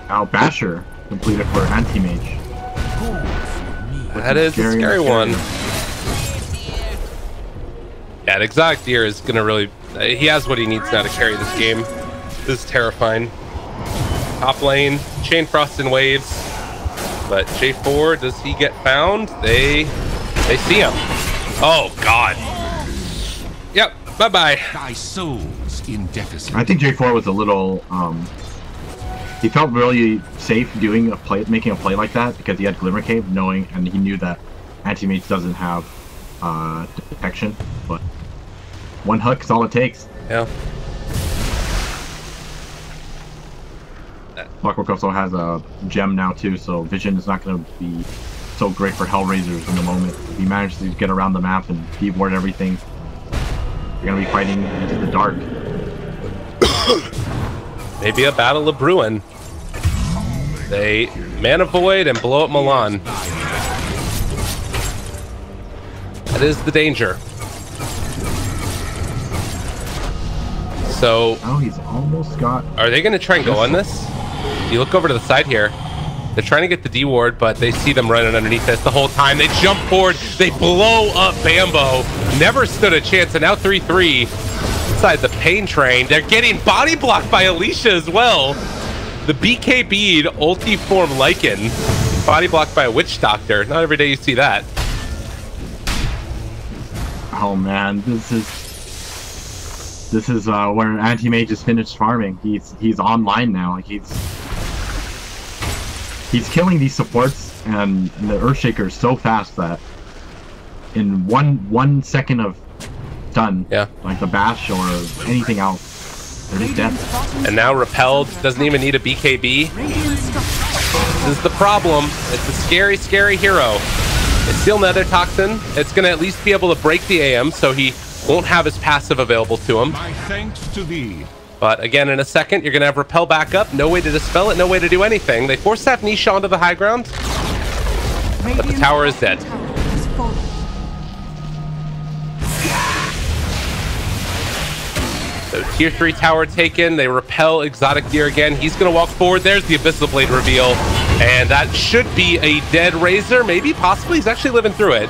Now Basher completed for Anti-Mage. That is a scary one. Yeah, Exotic Deer is gonna really... he has what he needs now to carry this game. This is terrifying. Top lane, Chain Frost in waves. But J4, does he get found? They see him. Oh, God. Yep, bye-bye. Thy soul's in deficit. I think J4 was a little He felt really safe doing a play, making a play like that because he had Glimmer Cave, and he knew that Anti-Mage doesn't have detection. But one hook is all it takes. Yeah. Clockwork also has a gem now too, so vision is not going to be so great for Hellraisers in the moment. If he manages to get around the map and keyboard everything, you're going to be fighting into the dark. Maybe a battle of Bruin. They Mana Void and blow up Milan. That is the danger. So, oh, he's almost got... Are they going to try and go on this? You look over to the side here. They're trying to get the D ward, but they see them running underneath this the whole time. They jump forward. They blow up Bambo. Never stood a chance, and now 3-3 inside the pain train. They're getting body blocked by Alicia as well. The BK Bead ulti form Lycan. Body blocked by a Witch Doctor. Not every day you see that. Oh man, this is where Anti-Mage is finished farming. He's online now. Like he's killing these supports, and the Earthshaker is so fast that in one second of stun, like the bash or anything else, they're just dead. And now Repelled doesn't even need a BKB. This is the problem. It's a scary, scary hero. It's still Nether Toxin. It's going to at least be able to break the AM, so he won't have his passive available to him. My thanks to thee. But again, in a second, you're going to have Repel back up. No way to dispel it, no way to do anything. They force that Nisha onto the high ground, but the tower is dead. So tier 3 tower taken. They repel Exotic Deer again. He's going to walk forward. There's the Abyssal Blade reveal. And that should be a dead Razor. Maybe, possibly. He's actually living through it.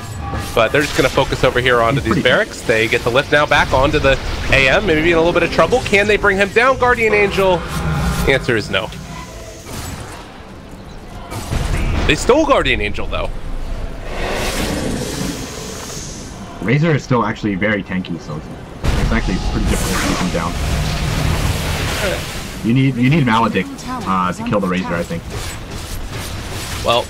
But they're just going to focus over here onto these barracks. They get the lift now back onto the AM. Maybe in a little bit of trouble. Can they bring him down, Guardian Angel? The answer is no. They stole Guardian Angel, though. Razor is still actually very tanky, so it's actually pretty difficult to keep him down. You need Maledict to kill the Razor, I think. Well,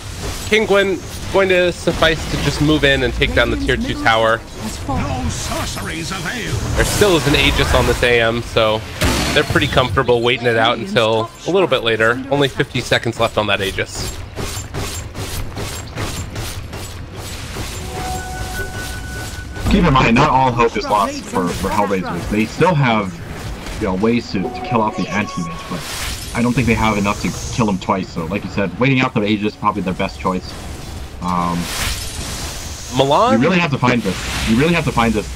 Kinguin going to suffice to just move in and take down the tier 2 tower. No sorceries avail. There still is an Aegis on this AM, so they're pretty comfortable waiting it out until a little bit later. Only 50 seconds left on that Aegis. Keep in mind, not all hope is lost for Hellraisers. They still have, ways to kill off the Anti-Mage, but I don't think they have enough to kill him twice. So, like you said, waiting out the Aegis is probably their best choice. Milan? You really have to find this. You really have to find this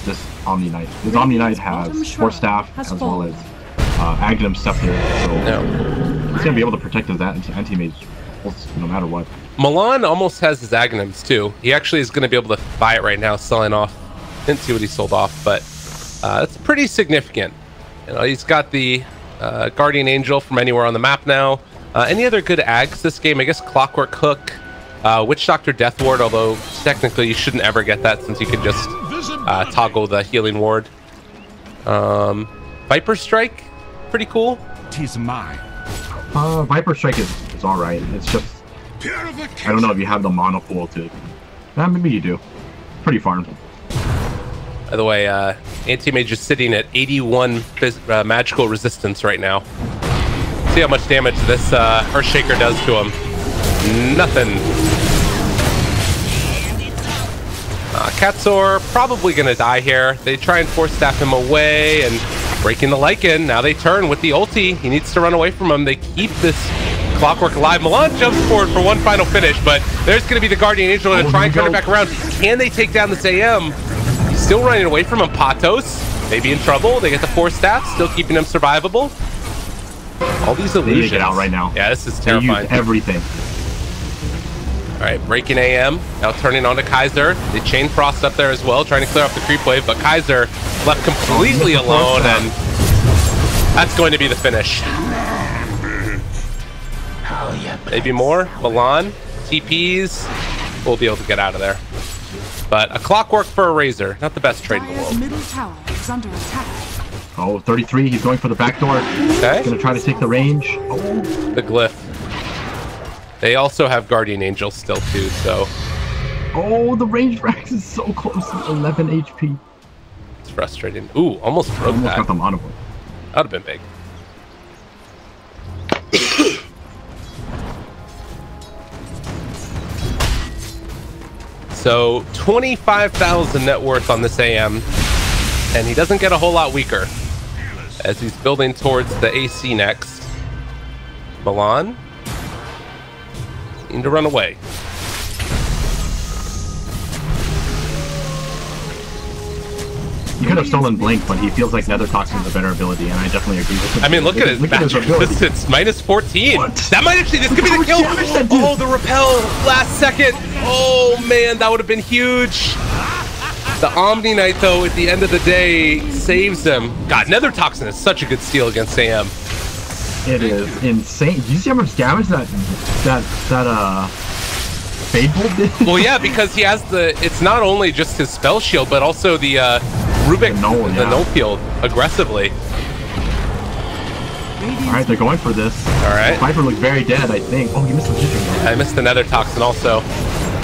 Omni Knight. This Omni Knight has Force Staff as well as Aghanim Scepter, so he's gonna be able to protect his Anti-Mage no matter what. Milan almost has his Aghanims too. He actually is going to be able to buy it right now, selling off. Didn't see what he sold off, but it's pretty significant. He's got the Guardian Angel from anywhere on the map now. Any other good ags this game? I guess Clockwork Hook, Witch Doctor Death Ward, although technically you shouldn't ever get that since you can just toggle the healing ward. Viper Strike, pretty cool. 'Tis mine. Viper Strike is alright. It's just, I don't know if you have the mana pool to... maybe you do. Pretty farm. By the way, Anti-Mage is sitting at 81 magical resistance right now. See how much damage this Earthshaker does to him. Nothing. Katsor probably going to die here. They try and force staff him away and breaking the Lycan. Now they turn with the ulti. He needs to run away from him. They keep this Clockwork alive. Milan jumps forward for one final finish, but there's going to be the Guardian Angel to try and turn it back around. Can they take down this AM? He's still running away from him. Patos maybe in trouble. They get the Force Staff, still keeping him survivable. All these illusions. They need to get out right now. Yeah, this is terrifying. They use everything. All right, breaking AM. Now turning on to Kaiser. They chain Frost up there as well, trying to clear off the creep wave, but Kaiser left completely alone, and that's going to be the finish. Maybe more. Milan, TPs. We'll be able to get out of there. But a Clockwork for a Razor. Not the best trade in the world. Middle tower is under attack. Oh, 33. He's going for the back door. Okay. He's gonna try to take the range. Oh. The glyph. They also have Guardian Angel still too, so. Oh, the range rax is so close. 11 HP. It's frustrating. Ooh, almost broke Almost that. got the mono board. That would have been big. So 25,000 net worth on this AM, and he doesn't get a whole lot weaker as he's building towards the AC next. Milan need to run away. He could have stolen Blink, but he feels like Nether Toxin is a better ability, and I definitely agree with him. I mean, look at his match resistance, minus 14. What? That might actually, this could be the kill. Oh, the repel, last second. Oh man, that would have been huge. The Omni Knight, though, at the end of the day, saves him. God, Nether Toxin is such a good steal against AM. It is insane. Do you see how much damage that Fade Bolt did? Well, yeah, because he has the, it's not only just his spell shield, but also the Rubik, the null field, aggressively. Alright, they're going for this. Alright. Viper looked very dead, I think. Oh, you missed the Jitter. I missed the Nether Toxin also.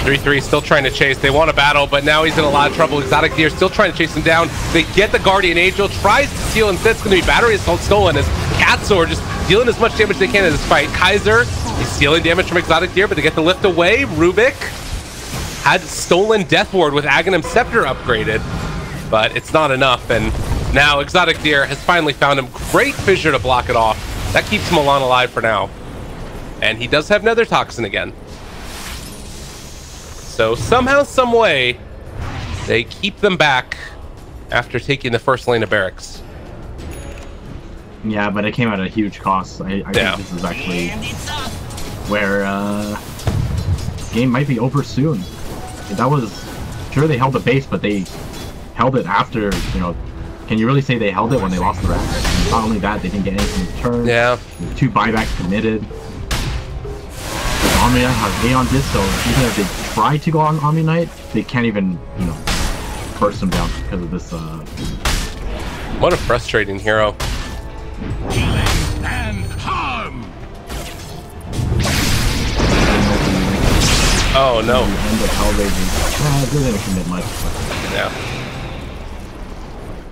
3-3 still trying to chase. They want a battle, but now he's in a lot of trouble. Exotic Deer still trying to chase him down. They get the Guardian Angel, tries to steal, instead it's going to be Battery Assault stolen as Katsuor just dealing as much damage as they can in this fight. Kaiser, he's stealing damage from Exotic Deer, but they get the lift away. Rubik had stolen Death Ward with Aghanim Scepter upgraded, but it's not enough, and now Exotic Deer has finally found him. Great fissure to block it off. That keeps Milan alive for now. And he does have Nether Toxin again. So somehow, some way, they keep them back after taking the first lane of barracks. Yeah, but it came at a huge cost. I think this is actually where game might be over soon. That was, sure they held the base, but they held it after, you know, can you really say they held it when they lost the rest? Not only that, they didn't get anything in return. Yeah. 2 buybacks committed. Omni Knight has Aeon Disc, so even if they try to go on Omni Knight, they can't even, you know, burst them down because of this. What a frustrating hero. Healing and harm. Oh no. End of Hellraisers. They're gonna commit much. Yeah.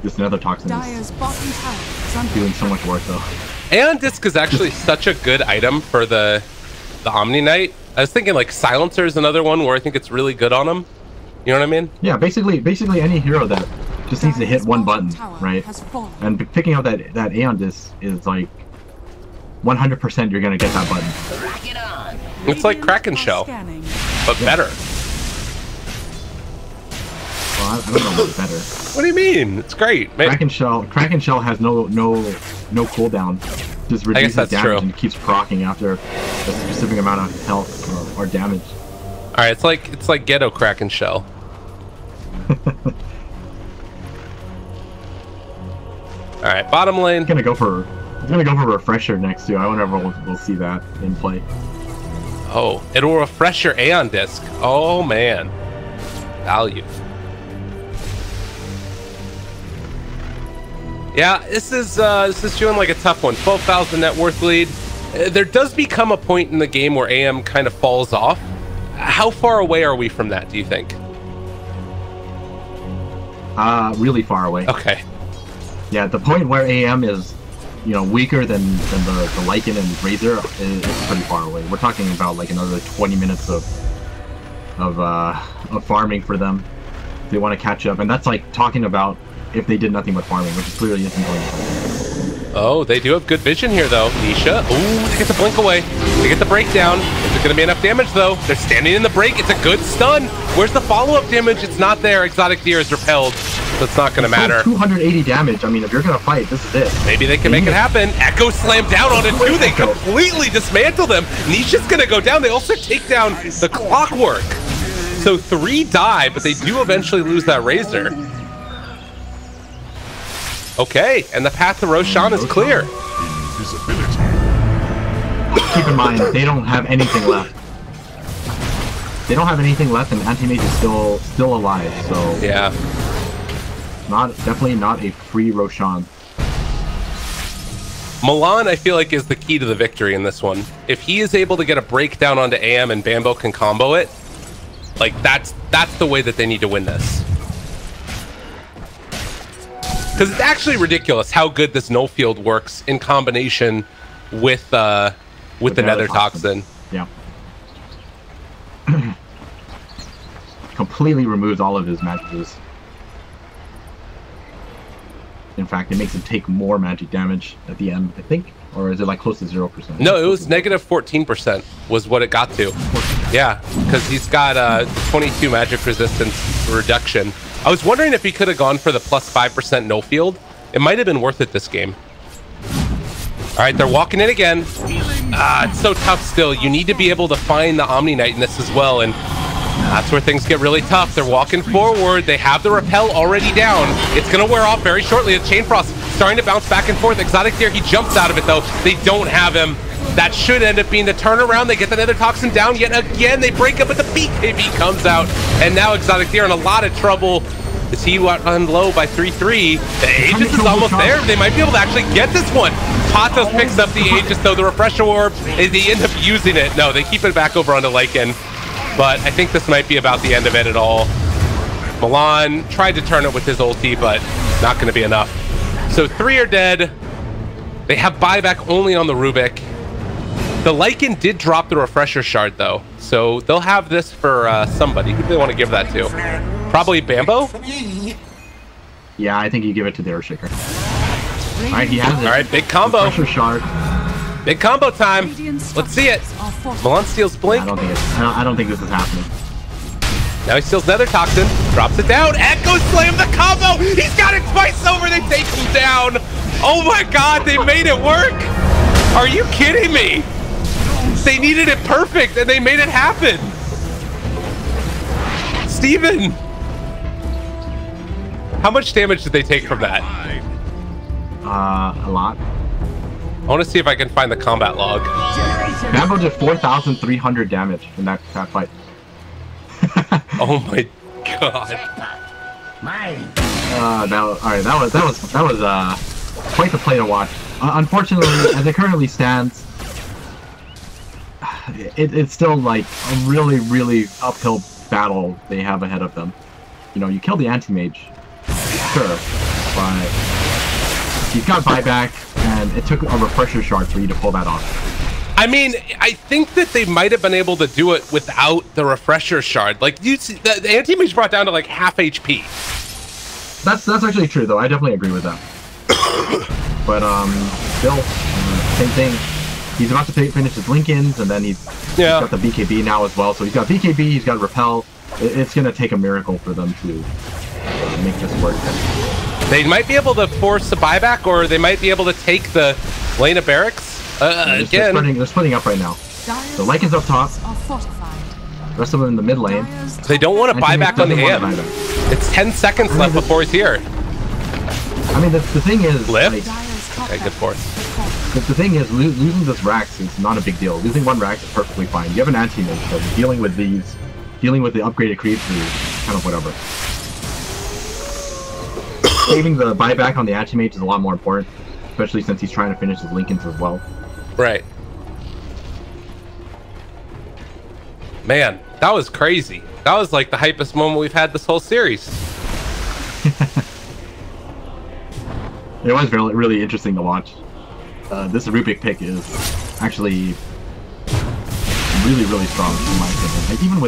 This Nether Toxin Dire's bottom tower is under doing so much work though. Aeon Disc is actually such a good item for the Omni Knight. I was thinking like Silencer is another one where I think it's really good on him. You know what I mean? Yeah, basically any hero that just needs to hit one button, right? And picking up that Aeon Disc is like 100% you're gonna get that button. It's like Kraken Shell, but better. Well, I don't know what's better. What do you mean? It's great. Kraken Shell has no cooldown. Just reduces damage true. and keeps proccing after a specific amount of health or damage. All right, it's like Ghetto Kraken Shell. All right, bottom lane. I'm gonna go for Refresher next too. I wonder if we'll see that in play. Oh, it'll refresh your Aeon Disc. Oh man, value. Yeah, this is feeling like a tough one. 12,000 net worth lead. There does become a point in the game where AM kind of falls off. How far away are we from that, do you think? Really far away. Okay. Yeah, the point where AM is, you know, weaker than the Lycan and Razor is pretty far away. We're talking about like another 20 minutes of farming for them. They want to catch up, and that's like talking about if they did nothing but farming, which clearly isn't going to happen. Oh, they do have good vision here, though. Nisha. Ooh, they get the blink away. They get the breakdown. Is it going to be enough damage, though? They're standing in the break. It's a good stun. Where's the follow-up damage? It's not there. Exotic Deer is repelled, so it's not going to matter. 280 damage. I mean, if you're going to fight, this is it. Maybe they can make it happen. Echo slam down on it, too. They completely dismantle them. Nisha's going to go down. They also take down the Clockwork. So 3 die, but they do eventually lose that Razor. Okay, and the path to Roshan is clear. Keep in mind, they don't have anything left. They don't have anything left, and Anti-Mage is still alive. So yeah, definitely not a free Roshan. Milan, I feel like, is the key to the victory in this one. If he is able to get a breakdown onto AM and Bambo can combo it, like that's the way that they need to win this. Because it's actually ridiculous how good this no field works in combination with the nether toxin. Yeah. Completely removes all of his magics. In fact, it makes him take more magic damage at the end, I think. Or is it like close to 0%? No, it was negative 14% was what it got to. Yeah, because he's got 22 magic resistance reduction. I was wondering if he could have gone for the plus 5% no field. It might have been worth it this game. All right, they're walking in again. It's so tough still. You need to be able to find the Omni Knight in this as well, and that's where things get really tough. They're walking forward. They have the repel already down. It's going to wear off very shortly. The Chain Frost starting to bounce back and forth. Exotic Deer, he jumps out of it, though. They don't have him. That should end up being the turnaround. They get the Nether Toxin down yet again. They break up, but the BKB comes out. And now Exotic Deer in a lot of trouble. Is he on low by 3-3? The Aegis is almost there. They might be able to actually get this one. Patos picks up the Aegis, though. The Refresher Orb, they end up using it. No, they keep it back over onto Lycan. But I think this might be about the end of it at all. Milan tried to turn it with his ulti, but not going to be enough. So 3 are dead. They have buyback only on the Rubik. The Lycan did drop the Refresher Shard, though. So they'll have this for somebody. Who do they want to give that to? Probably Bambo? Yeah, I think you give it to the Earthshaker. Alright, he has it. Alright, big combo. Refresher Shard. Big combo time. Let's see it. Milan steals Blink. I don't think this is happening. Now he steals Nether Toxin. Drops it down. Echo Slam the combo. He's got it twice over. They take him down. Oh my god, they made it work. Are you kidding me? They needed it perfect and they made it happen. Steven. How much damage did they take from that? A lot. I want to see if I can find the combat log. Bambo did 4,300 damage in that fight. Oh my god. That was quite the play to watch. Unfortunately, as it currently stands, it's still like a really, really uphill battle they have ahead of them. You know, you kill the anti-mage, sure, but he's got buyback, and it took a Refresher Shard for you to pull that off. I mean, I think that they might have been able to do it without the Refresher Shard. Like, you see, the anti-mage brought down to like half HP. That's actually true, though. I definitely agree with that. But still, same thing. He's about to finish his Lincolns, and then he's got the BKB now as well. So he's got BKB, he's got Repel. It's going to take a miracle for them to make this work. They might be able to force a buyback, or they might be able to take the lane of barracks. Again, they're splitting up right now. So Lycan's up top. The rest of them in the mid lane. They don't want to buy back on the AM. It's 10 seconds left before he's here. I mean, the thing is... Lift? Okay, good for it. The thing is, losing this Rax is not a big deal. Losing one Rax is perfectly fine. You have an anti-mage, so dealing with the upgraded creeps is kind of whatever. Saving the buyback on the anti-mage is a lot more important, especially since he's trying to finish his Lincolns as well. Right. Man, that was crazy. That was like the hypest moment we've had this whole series. It was really, really interesting to watch. This Rubik pick is actually really, really strong in my opinion. Like, even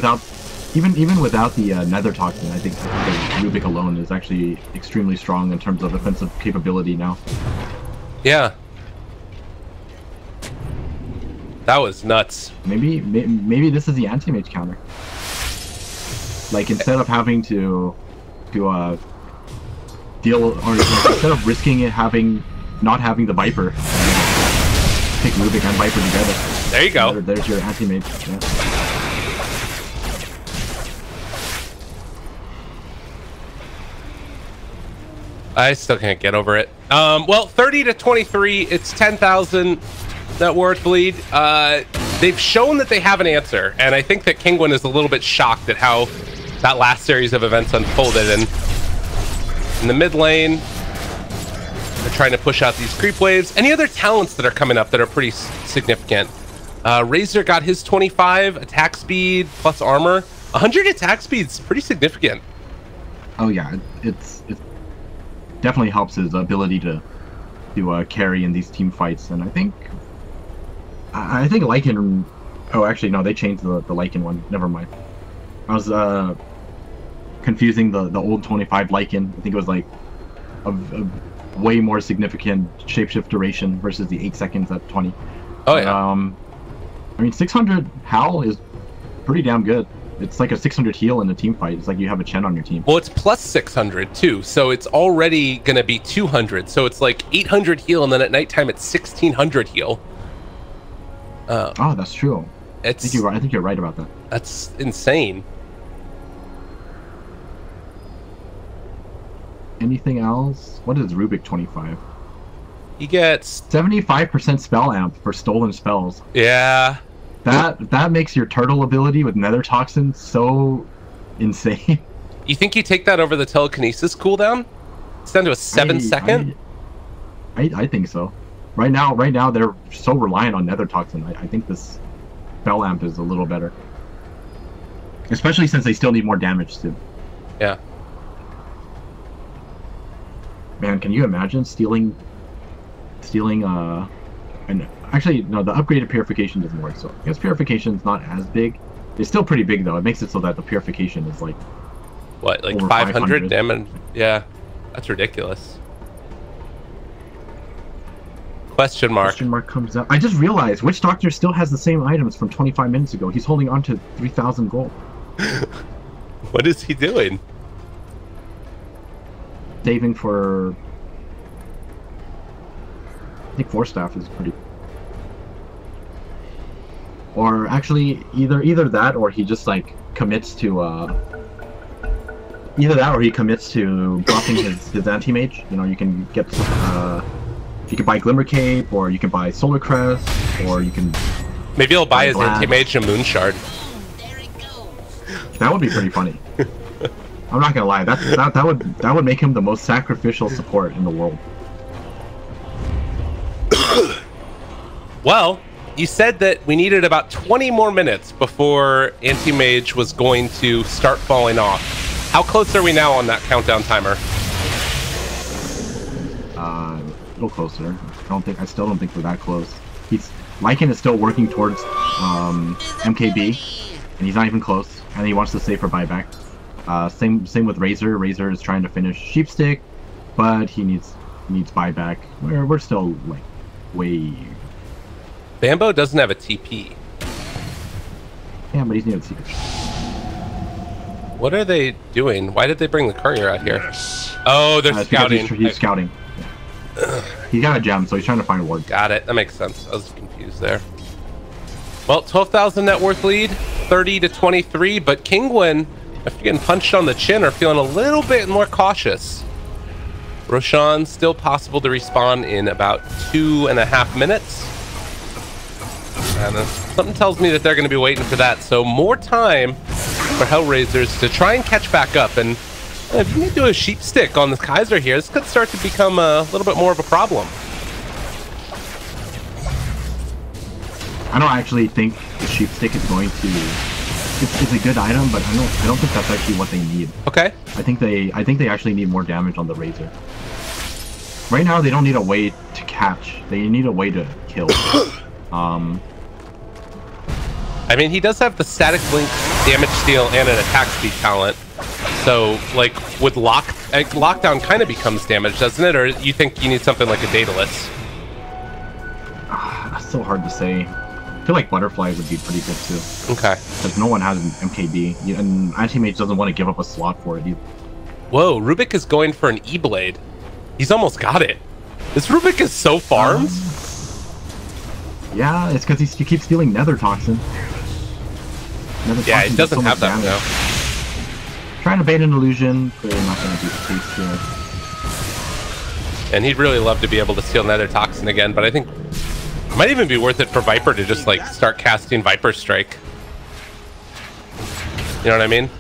without the Nether Toxin, I think the Rubik alone is actually extremely strong in terms of offensive capability now. Yeah. That was nuts. Maybe this is the anti-mage counter. Like, instead of having to deal, or instead of risking it not having the Viper, pick Rubik and Viper together. There you go. There's your anti-mage. Yeah. I still can't get over it. Well, 30 to 23, it's 10,000 net worth lead. They've shown that they have an answer, and I think that Kinguin is a little bit shocked at how that last series of events unfolded. And in the mid lane, They're trying to push out these creep waves. Any other talents that are coming up that are pretty significant? Razor got his 25 attack speed plus armor. 100 attack speed's pretty significant. Oh yeah, it definitely helps his ability to carry in these team fights. And I think Lycan. Oh, actually no, they changed the Lycan one. Never mind. I was confusing the old 25 Lycan. I think it was like a way more significant shapeshift duration versus the 8 seconds at 20. Oh yeah. I mean, 600 Howl is pretty damn good. It's like a 600 heal in a team fight. It's like you have a Chen on your team. Well, it's plus 600 too, so it's already gonna be 200. So it's like 800 heal, and then at nighttime it's 1600 heal. Oh, that's true. I think you're right about that. That's insane. Anything else? What is Rubik 25? He gets 75% spell amp for stolen spells. Yeah. That makes your turtle ability with Nether Toxin so insane. You think you take that over the telekinesis cooldown? It's down to a 7-second? I think so. Right now they're so reliant on Nether Toxin. I think this spell amp is a little better. Especially since they still need more damage too. Yeah. Man, can you imagine stealing and actually no, the upgraded purification doesn't work, so I guess purification's not as big. It's still pretty big though. It makes it so that the purification is like what, like 500 damage? Yeah, that's ridiculous. Question mark. Question mark comes up. I just realized Witch Doctor still has the same items from 25 minutes ago. He's holding on to 3,000 gold. What is he doing? Saving for, I think 4 staff is pretty. Or actually, either that or he just like commits to either that or he commits to dropping his anti-mage. You know, you can get you can buy Glimmer Cape, or you can buy Solar Crest, or you can maybe he'll buy his anti-mage and Moon Shard. That would be pretty funny. I'm not gonna lie, that would make him the most sacrificial support in the world. Well, you said that we needed about 20 more minutes before anti-mage was going to start falling off. How close are we now on that countdown timer? A little closer. I still don't think we're that close. Lycan is still working towards MKB, and he's not even close. And he wants to save for buyback. Same with Razor. Razor is trying to finish Sheepstick, but he needs buyback. We're still like way. Bambo doesn't have a TP. Yeah, but he's near the secret. What are they doing? Why did they bring the courier out here? Oh, they're scouting. He's scouting. He got a gem, so he's trying to find a ward. Got it. That makes sense. I was confused there. Well, 12,000 net worth lead, 30 to 23, but Kinguin, after getting punched on the chin, are feeling a little bit more cautious. Roshan still possible to respawn in about 2.5 minutes. And something tells me that they're going to be waiting for that, so more time for Hellraisers to try and catch back up. And if you need to do a sheep stick on the Kaiser here, this could start to become a little bit more of a problem. I don't actually think the sheep stick is going to. It's a good item, but I don't think that's actually what they need. Okay. I think they actually need more damage on the Razor. Right now, they don't need a way to catch. They need a way to kill. I mean, he does have the static link, damage steal, and an attack speed talent. So, like, with lockdown kind of becomes damage, doesn't it? Or you think you need something like a Daedalus? That's so hard to say. I feel like Butterfly would be pretty good too. Okay. Because no one has an MKB, and Anti-Mage doesn't want to give up a slot for it either. Whoa, Rubik is going for an E-Blade. He's almost got it. This Rubik is so farmed. Yeah, it's because he keeps stealing Nether Toxin. Yeah, he doesn't have that now. Trying to bait an illusion, but not going to be the case here. And he'd really love to be able to steal Nether Toxin again, but I think it might even be worth it for Viper to just like start casting Viper Strike. You know what I mean?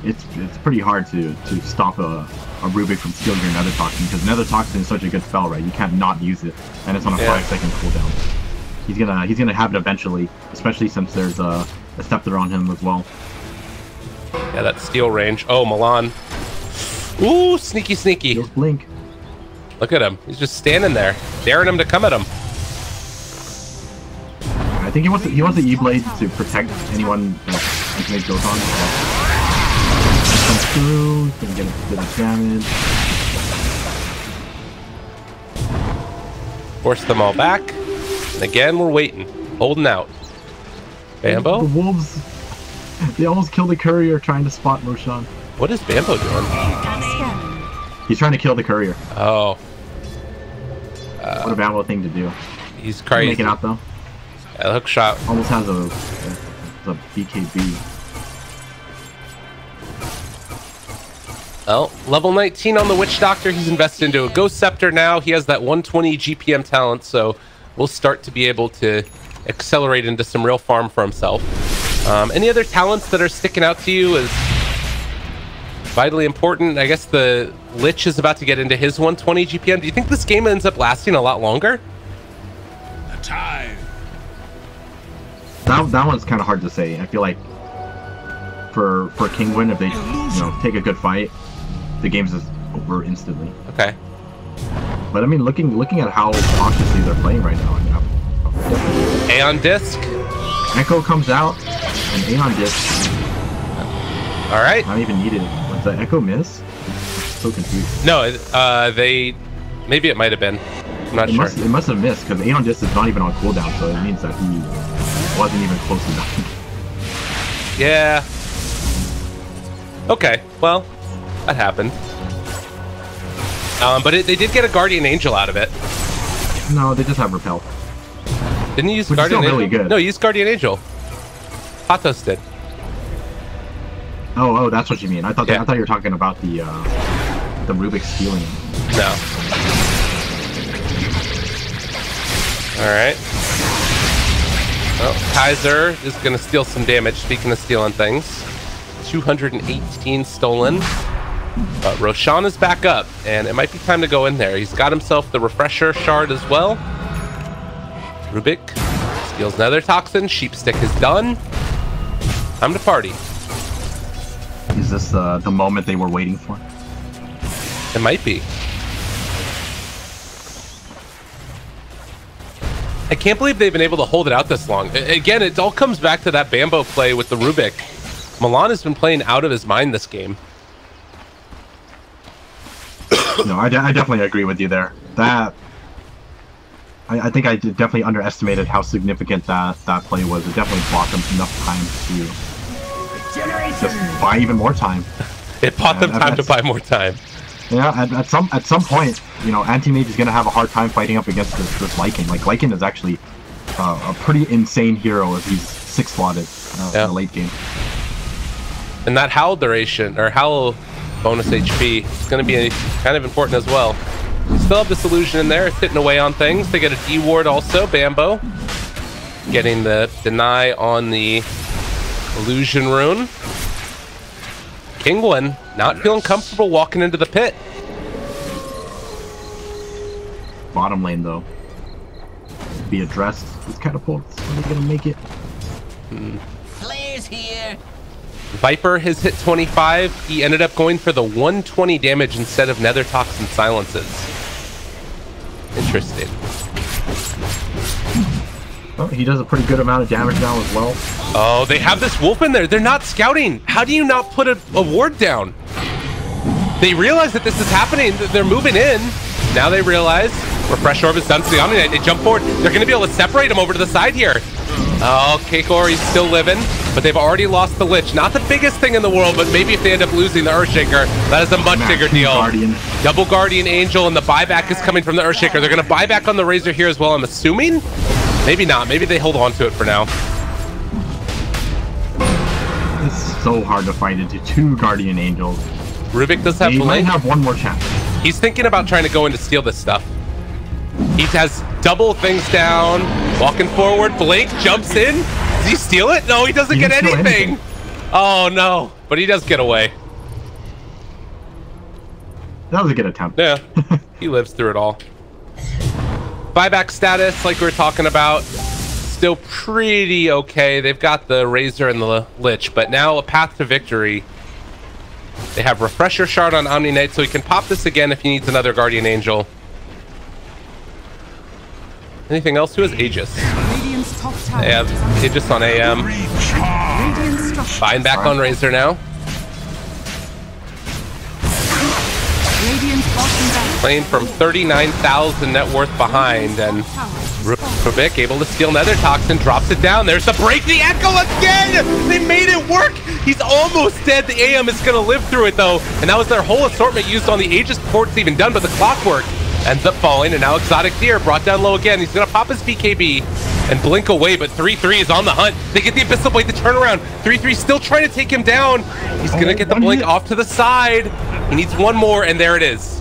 It's pretty hard to stop a Rubik from stealing your Nether Toxin, because Nether Toxin is such a good spell, right? You can't not use it, and it's on a 5-second cooldown. He's gonna have it eventually, especially since there's a Scepter on him as well. Yeah, that steal range. Oh, Milan. Ooh, sneaky, sneaky. He'll blink. Look at him. He's just standing there, daring him to come at him. I think he wants the E-Blade to protect anyone that Ultimate goes on. Comes through, he's gonna get a bit of damage. Force them all back. And again, we're waiting, holding out. Bambo? The wolves, they almost killed the courier trying to spot Roshan. What is Bambo doing? He's trying to kill the courier. Oh. What a Bambo thing to do. He's crazy. Making out though. Yeah, hook shot. Almost has a BKB. Well, level 19 on the Witch Doctor. He's invested into a Ghost Scepter now. He has that 120 GPM talent, so we'll start to be able to accelerate into some real farm for himself. Any other talents that are sticking out to you as vitally important? I guess the Lich is about to get into his 120 GPM. Do you think this game ends up lasting a lot longer? The time. That one's kind of hard to say. I feel like for Kinguin, if they take a good fight, the game's just over instantly. Okay. But I mean, looking at how cautiously they're playing right now, Aeon Disc. Echo comes out, and Aeon Disc. All right. Not even needed. Was that Echo miss? I'm so confused. No, maybe it might have been. I'm not sure. It must have missed because Aeon Disc is not even on cooldown, so it means that he wasn't even close to dying. Yeah. Okay. Well, that happened. But they did get a Guardian Angel out of it. No, they just have Repel. Didn't you use Which Guardian is still Angel? really good. No, you used Guardian Angel. Patos did. Oh, that's what you mean. I thought you were talking about the Rubik stealing. No. All right. Well, Kaiser is going to steal some damage. Speaking of stealing things, 218 stolen. But Roshan is back up, and it might be time to go in there. He's got himself the Refresher Shard as well. Rubik steals another Toxin. Sheepstick is done. Time to party. Is this the moment they were waiting for? It might be. I can't believe they've been able to hold it out this long. Again, it all comes back to that Bambo play with the Rubik. Milan has been playing out of his mind this game. No, I definitely agree with you there. I think I definitely underestimated how significant that play was. It definitely bought them enough time to just buy even more time. It bought them time to buy more time. Yeah, at some point, Anti-Mage is gonna have a hard time fighting up against this Lycan. Like Lycan is actually a pretty insane hero if he's 6-slotted in the late game. And that Howl duration, or Howl bonus HP, is going to be kind of important as well. You still have this illusion in there, it's hitting away on things. They get a D ward also, Bambo. Getting the deny on the illusion rune. Kinguin not feeling comfortable walking into the pit. Bottom lane though. Be addressed. These catapults. Are they gonna make it? Flares here. Viper has hit 25. He ended up going for the 120 damage instead of Nether Toxin silences. Interesting. Oh, he does a pretty good amount of damage now as well. Oh, they have this wolf in there. They're not scouting. How do you not put a ward down? They realize that this is happening. They're moving in. Now they realize Refresh Orb is done to the Omni Knight. They jump forward. They're going to be able to separate him over to the side here. Oh, Keikor, he's still living, but they've already lost the Lich. Not the biggest thing in the world, but maybe if they end up losing the Earthshaker, that is a much bigger deal. Guardian. Double Guardian Angel, and the buyback is coming from the Earthshaker. They're going to buy back on the Razor here as well, I'm assuming? Maybe not. Maybe they hold on to it for now. It's so hard to fight into 2 Guardian Angels. Rubik does have He might Blink. have one more chance. He's thinking about trying to go in to steal this stuff. He has double things down, walking forward. Blake jumps in. Does he steal it? No, he doesn't get anything. Oh no, but he does get away. That was a good attempt. Yeah, he lives through it all. Buyback status, like we were talking about, still pretty okay. They've got the Razor and the Lich, but now a path to victory. They have Refresher Shard on Omni Knight, so he can pop this again if he needs another Guardian Angel. Anything else? Who has Aegis? They have Aegis on AM. Buying back on Razor now. Playing from 39,000 net worth behind, and Rubik able to steal Nether Toxin, drops it down. There's the break, the Echo again! They made it work! He's almost dead. The AM is gonna live through it though, and that was their whole assortment used on the Aegis before it's even done, but the Clockwork ends up falling, and now Exotic Deer brought down low again. He's gonna pop his BKB and blink away, but 3-3 is on the hunt. They get the Abyssal Blade to turn around. 3-3 still trying to take him down. He's gonna get the blink off to the side. He needs one more, and there it is.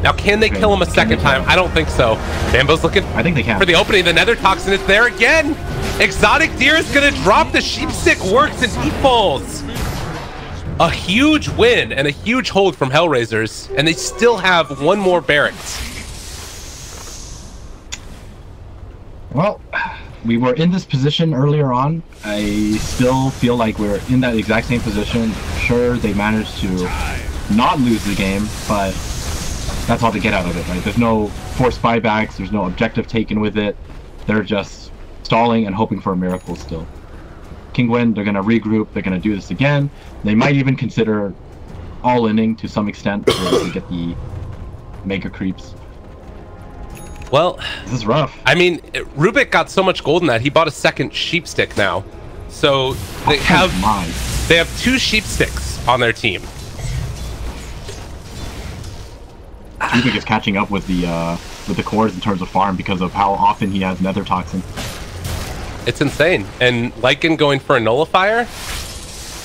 Now, can they kill him a second time? I don't think so. Bambo's looking I think they can. for the opening. The Nether Toxin is there again. Exotic Deer is gonna drop. The Sheepstick works, and he falls. A huge win and a huge hold from Hellraisers, and they still have one more barracks. Well, we were in this position earlier on. I still feel like we're in that exact same position. Sure, they managed to not lose the game, but that's all to get out of it, right? There's no forced buybacks, there's no objective taken with it. They're just stalling and hoping for a miracle still. Kinguin, they're going to regroup, they're going to do this again. They might even consider all-inning to some extent to get the mega creeps. Well, this is rough. I mean, Rubik got so much gold in that he bought a second Sheepstick now. So they have 2 Sheepsticks on their team. Rubik is catching up with the cores in terms of farm because of how often he has Nether Toxin. It's insane. And Lycan going for a Nullifier.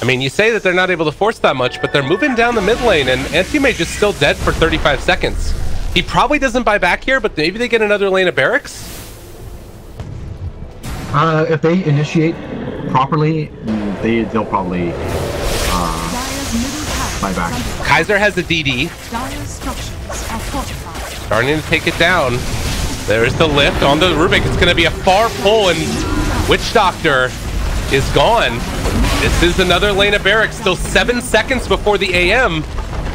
I mean, you say that they're not able to force that much, but they're moving down the mid lane, and Anti-Mage is still dead for 35 seconds. He probably doesn't buy back here, but maybe they get another lane of barracks? If they initiate properly, they'll probably buy back. Kaiser has a DD. Starting to take it down. There's the lift on the Rubik. It's going to be a far pull, and Witch Doctor is gone. This is another lane of barracks. Still 7 seconds before the AM,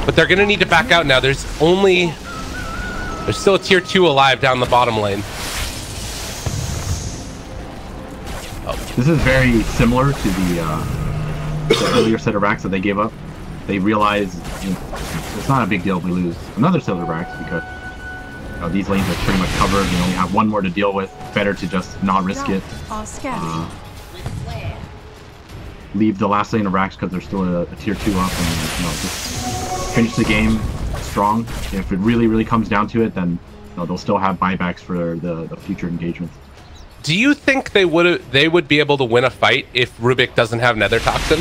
but they're going to need to back out now. There's still a tier 2 alive down the bottom lane. This is very similar to the earlier set of racks that they gave up. They realized it's not a big deal if we lose another set of racks because these lanes are pretty much covered. You only have one more to deal with. Better to just not risk it. Leave the last lane of racks because there's still a tier 2 up, and just finish the game strong. If it really comes down to it, then they'll still have buybacks for the future engagements. Do you think they would be able to win a fight if Rubik doesn't have Nether Toxin?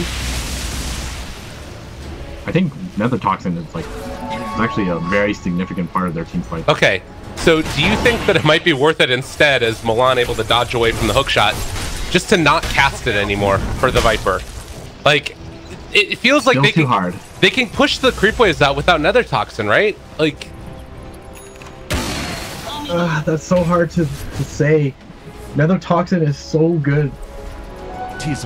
I think Nether Toxin is it's actually a very significant part of their team fight. Okay, so do you think that it might be worth it instead, as Milan able to dodge away from the hook shot, just to not cast it anymore for the Viper? Like, it feels like they can push the creep waves out without Nether Toxin, right? Like, that's so hard to say. Nether Toxin is so good.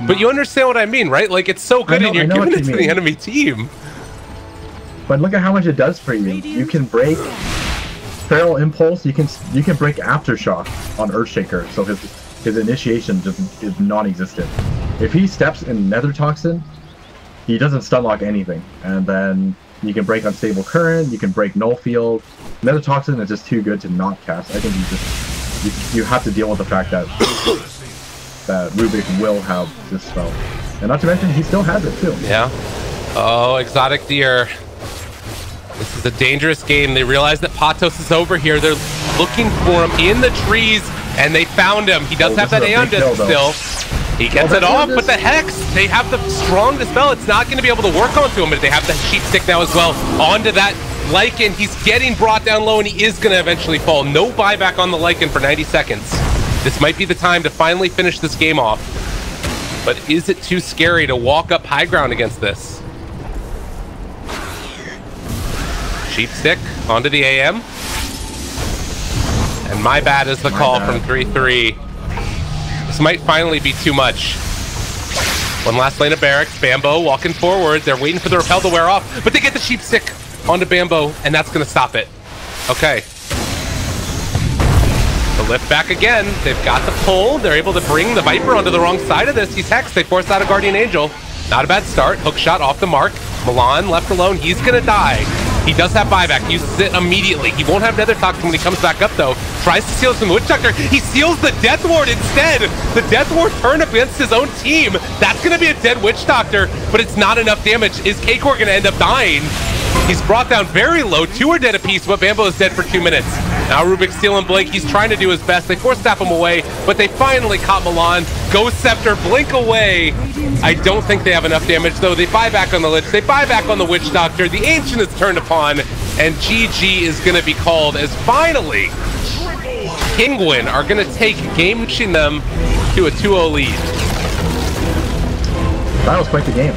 But you understand what I mean, right? Like, it's so good, and you're giving it to the enemy team. But look at how much it does for you. You can break Feral Impulse. You can break Aftershock on Earthshaker, so his initiation just is non-existent. If he steps in Nether Toxin, he doesn't stun lock anything, and then you can break Unstable Current. You can break Null Field. Nether Toxin is just too good to not cast. I think you have to deal with the fact that Rubik will have this spell, and not to mention he still has it too. Yeah. Oh, Exotic Deer. This is a dangerous game. They realize that Patos is over here. They're looking for him in the trees, and they found him. He does have that Aeon Disc still. He gets it off, but the Hex, they have the strong dispel. It's not going to be able to work onto him, but they have the Sheepstick now as well. Onto that Lycan. He's getting brought down low, and he is going to eventually fall. No buyback on the Lycan for 90 seconds. This might be the time to finally finish this game off. But is it too scary to walk up high ground against this? Cheap stick onto the AM. And my bad is the call from 3-3. This might finally be too much. One last lane of barracks. Bambo walking forward. They're waiting for the repel to wear off, but they get the sheep stick onto Bambo, and that's going to stop it. Okay. The lift back again. They've got the pull. They're able to bring the Viper onto the wrong side of this. He's hexed. They force out a Guardian Angel. Not a bad start. Hook shot off the mark. Milan left alone. He's going to die. He does have buyback. Uses it immediately. He won't have Nether Toxin when he comes back up, though. Tries to steal some Witch Doctor. He steals the Death Ward instead. The Death Ward turned against his own team. That's going to be a dead Witch Doctor, but it's not enough damage. Is K-Core going to end up dying? He's brought down very low. 2 are dead apiece, but Bambo is dead for 2 minutes. Now Rubik's stealing Blake. He's trying to do his best. They force tap him away, but they finally caught Milan. Ghost Scepter, blink away. I don't think they have enough damage, though. They buy back on the Lich. They buy back on the Witch Doctor. The Ancient is turned upon, and GG is going to be called as finally Kinguin are going to take game, pushing them to a 2-0 lead. That was quite the game.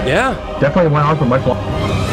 Yeah. Definitely went on for much longer.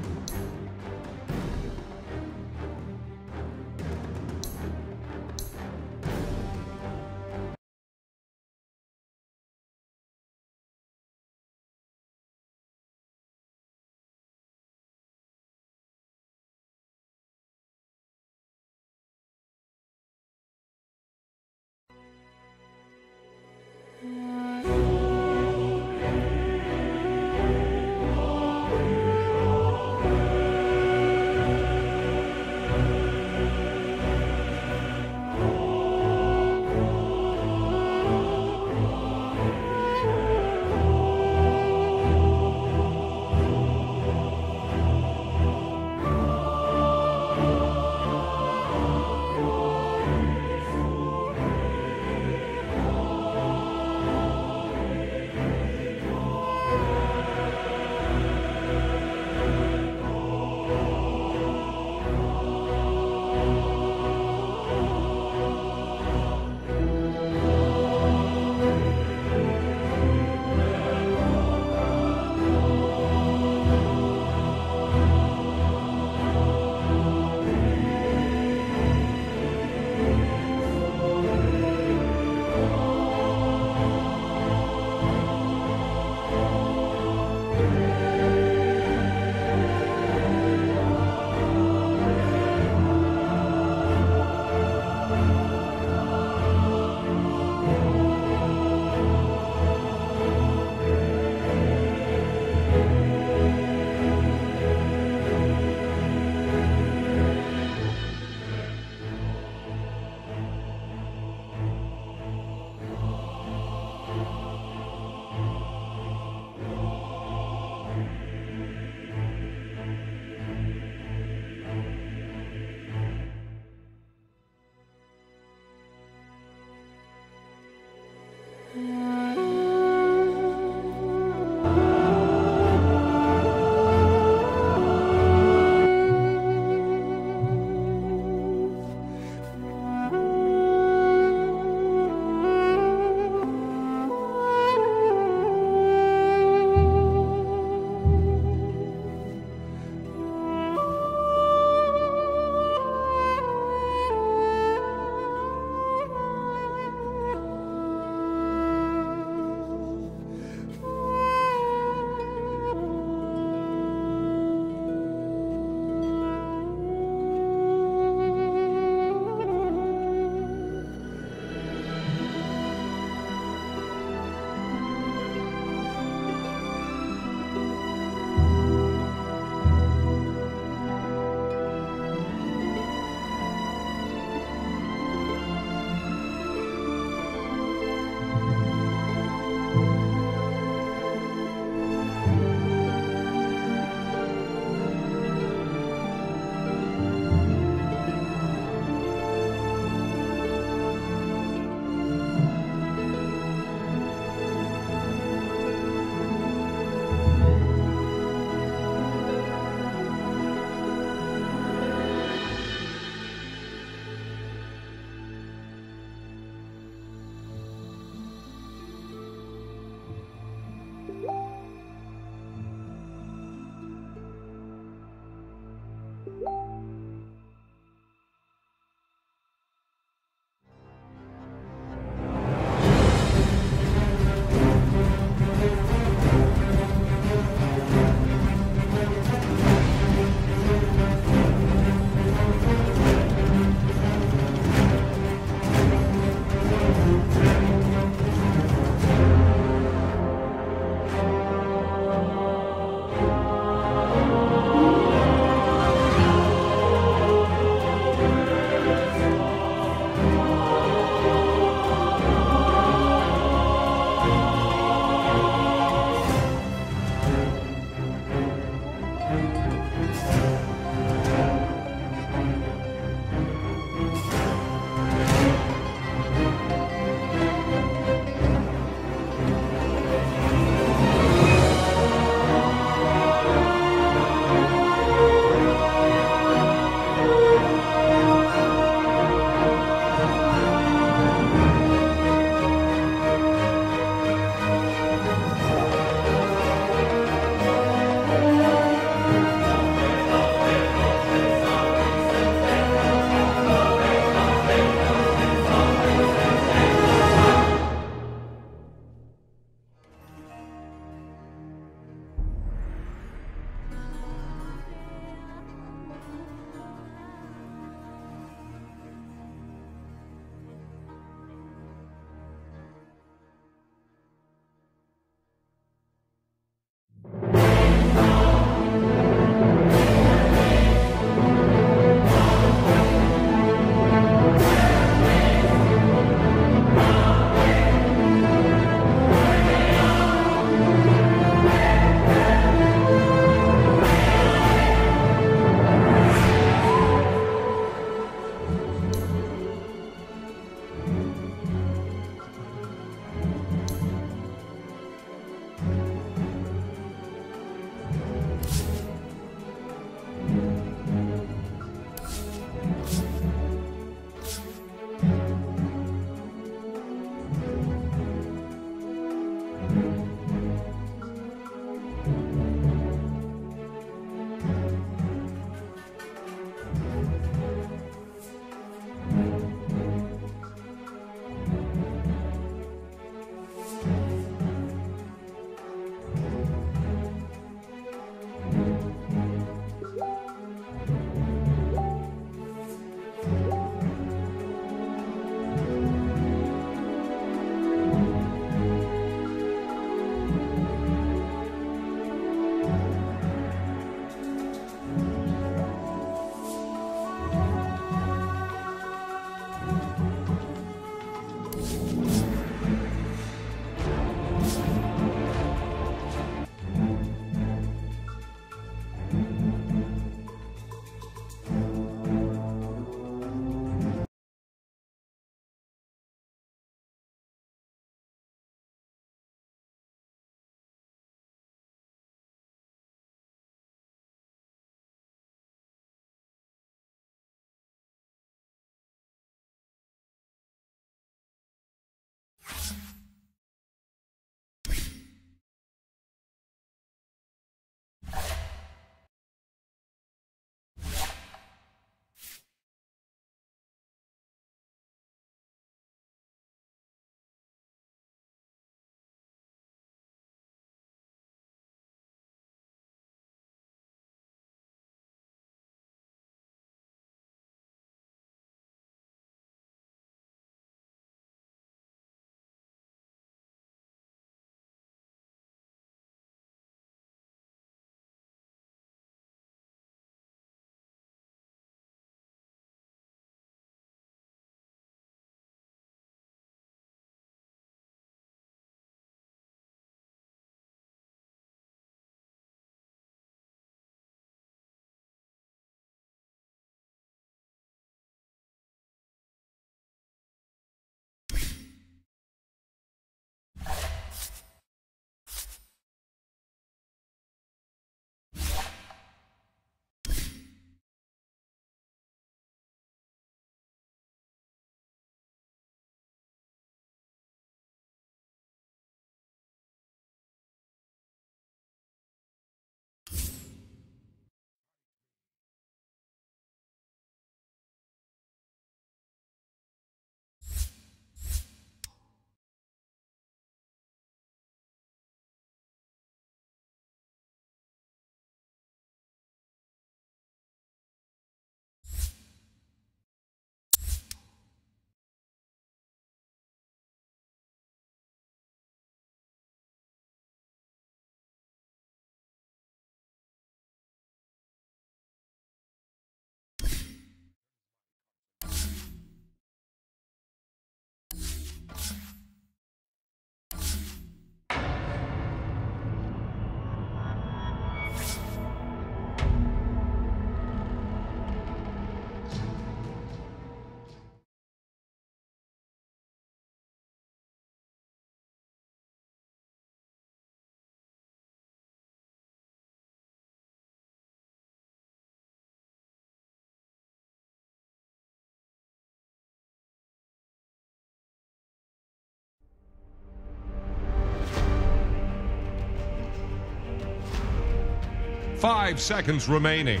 5 seconds remaining.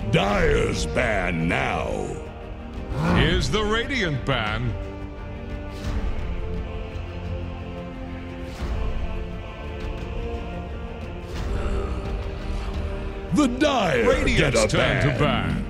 Dire's ban now. Is the Radiant ban? The Dire Radiant's get a turn to ban.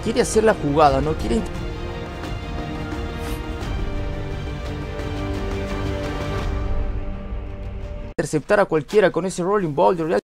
Quiere hacer la jugada, no quiere interceptar a cualquiera con ese rolling ball de real.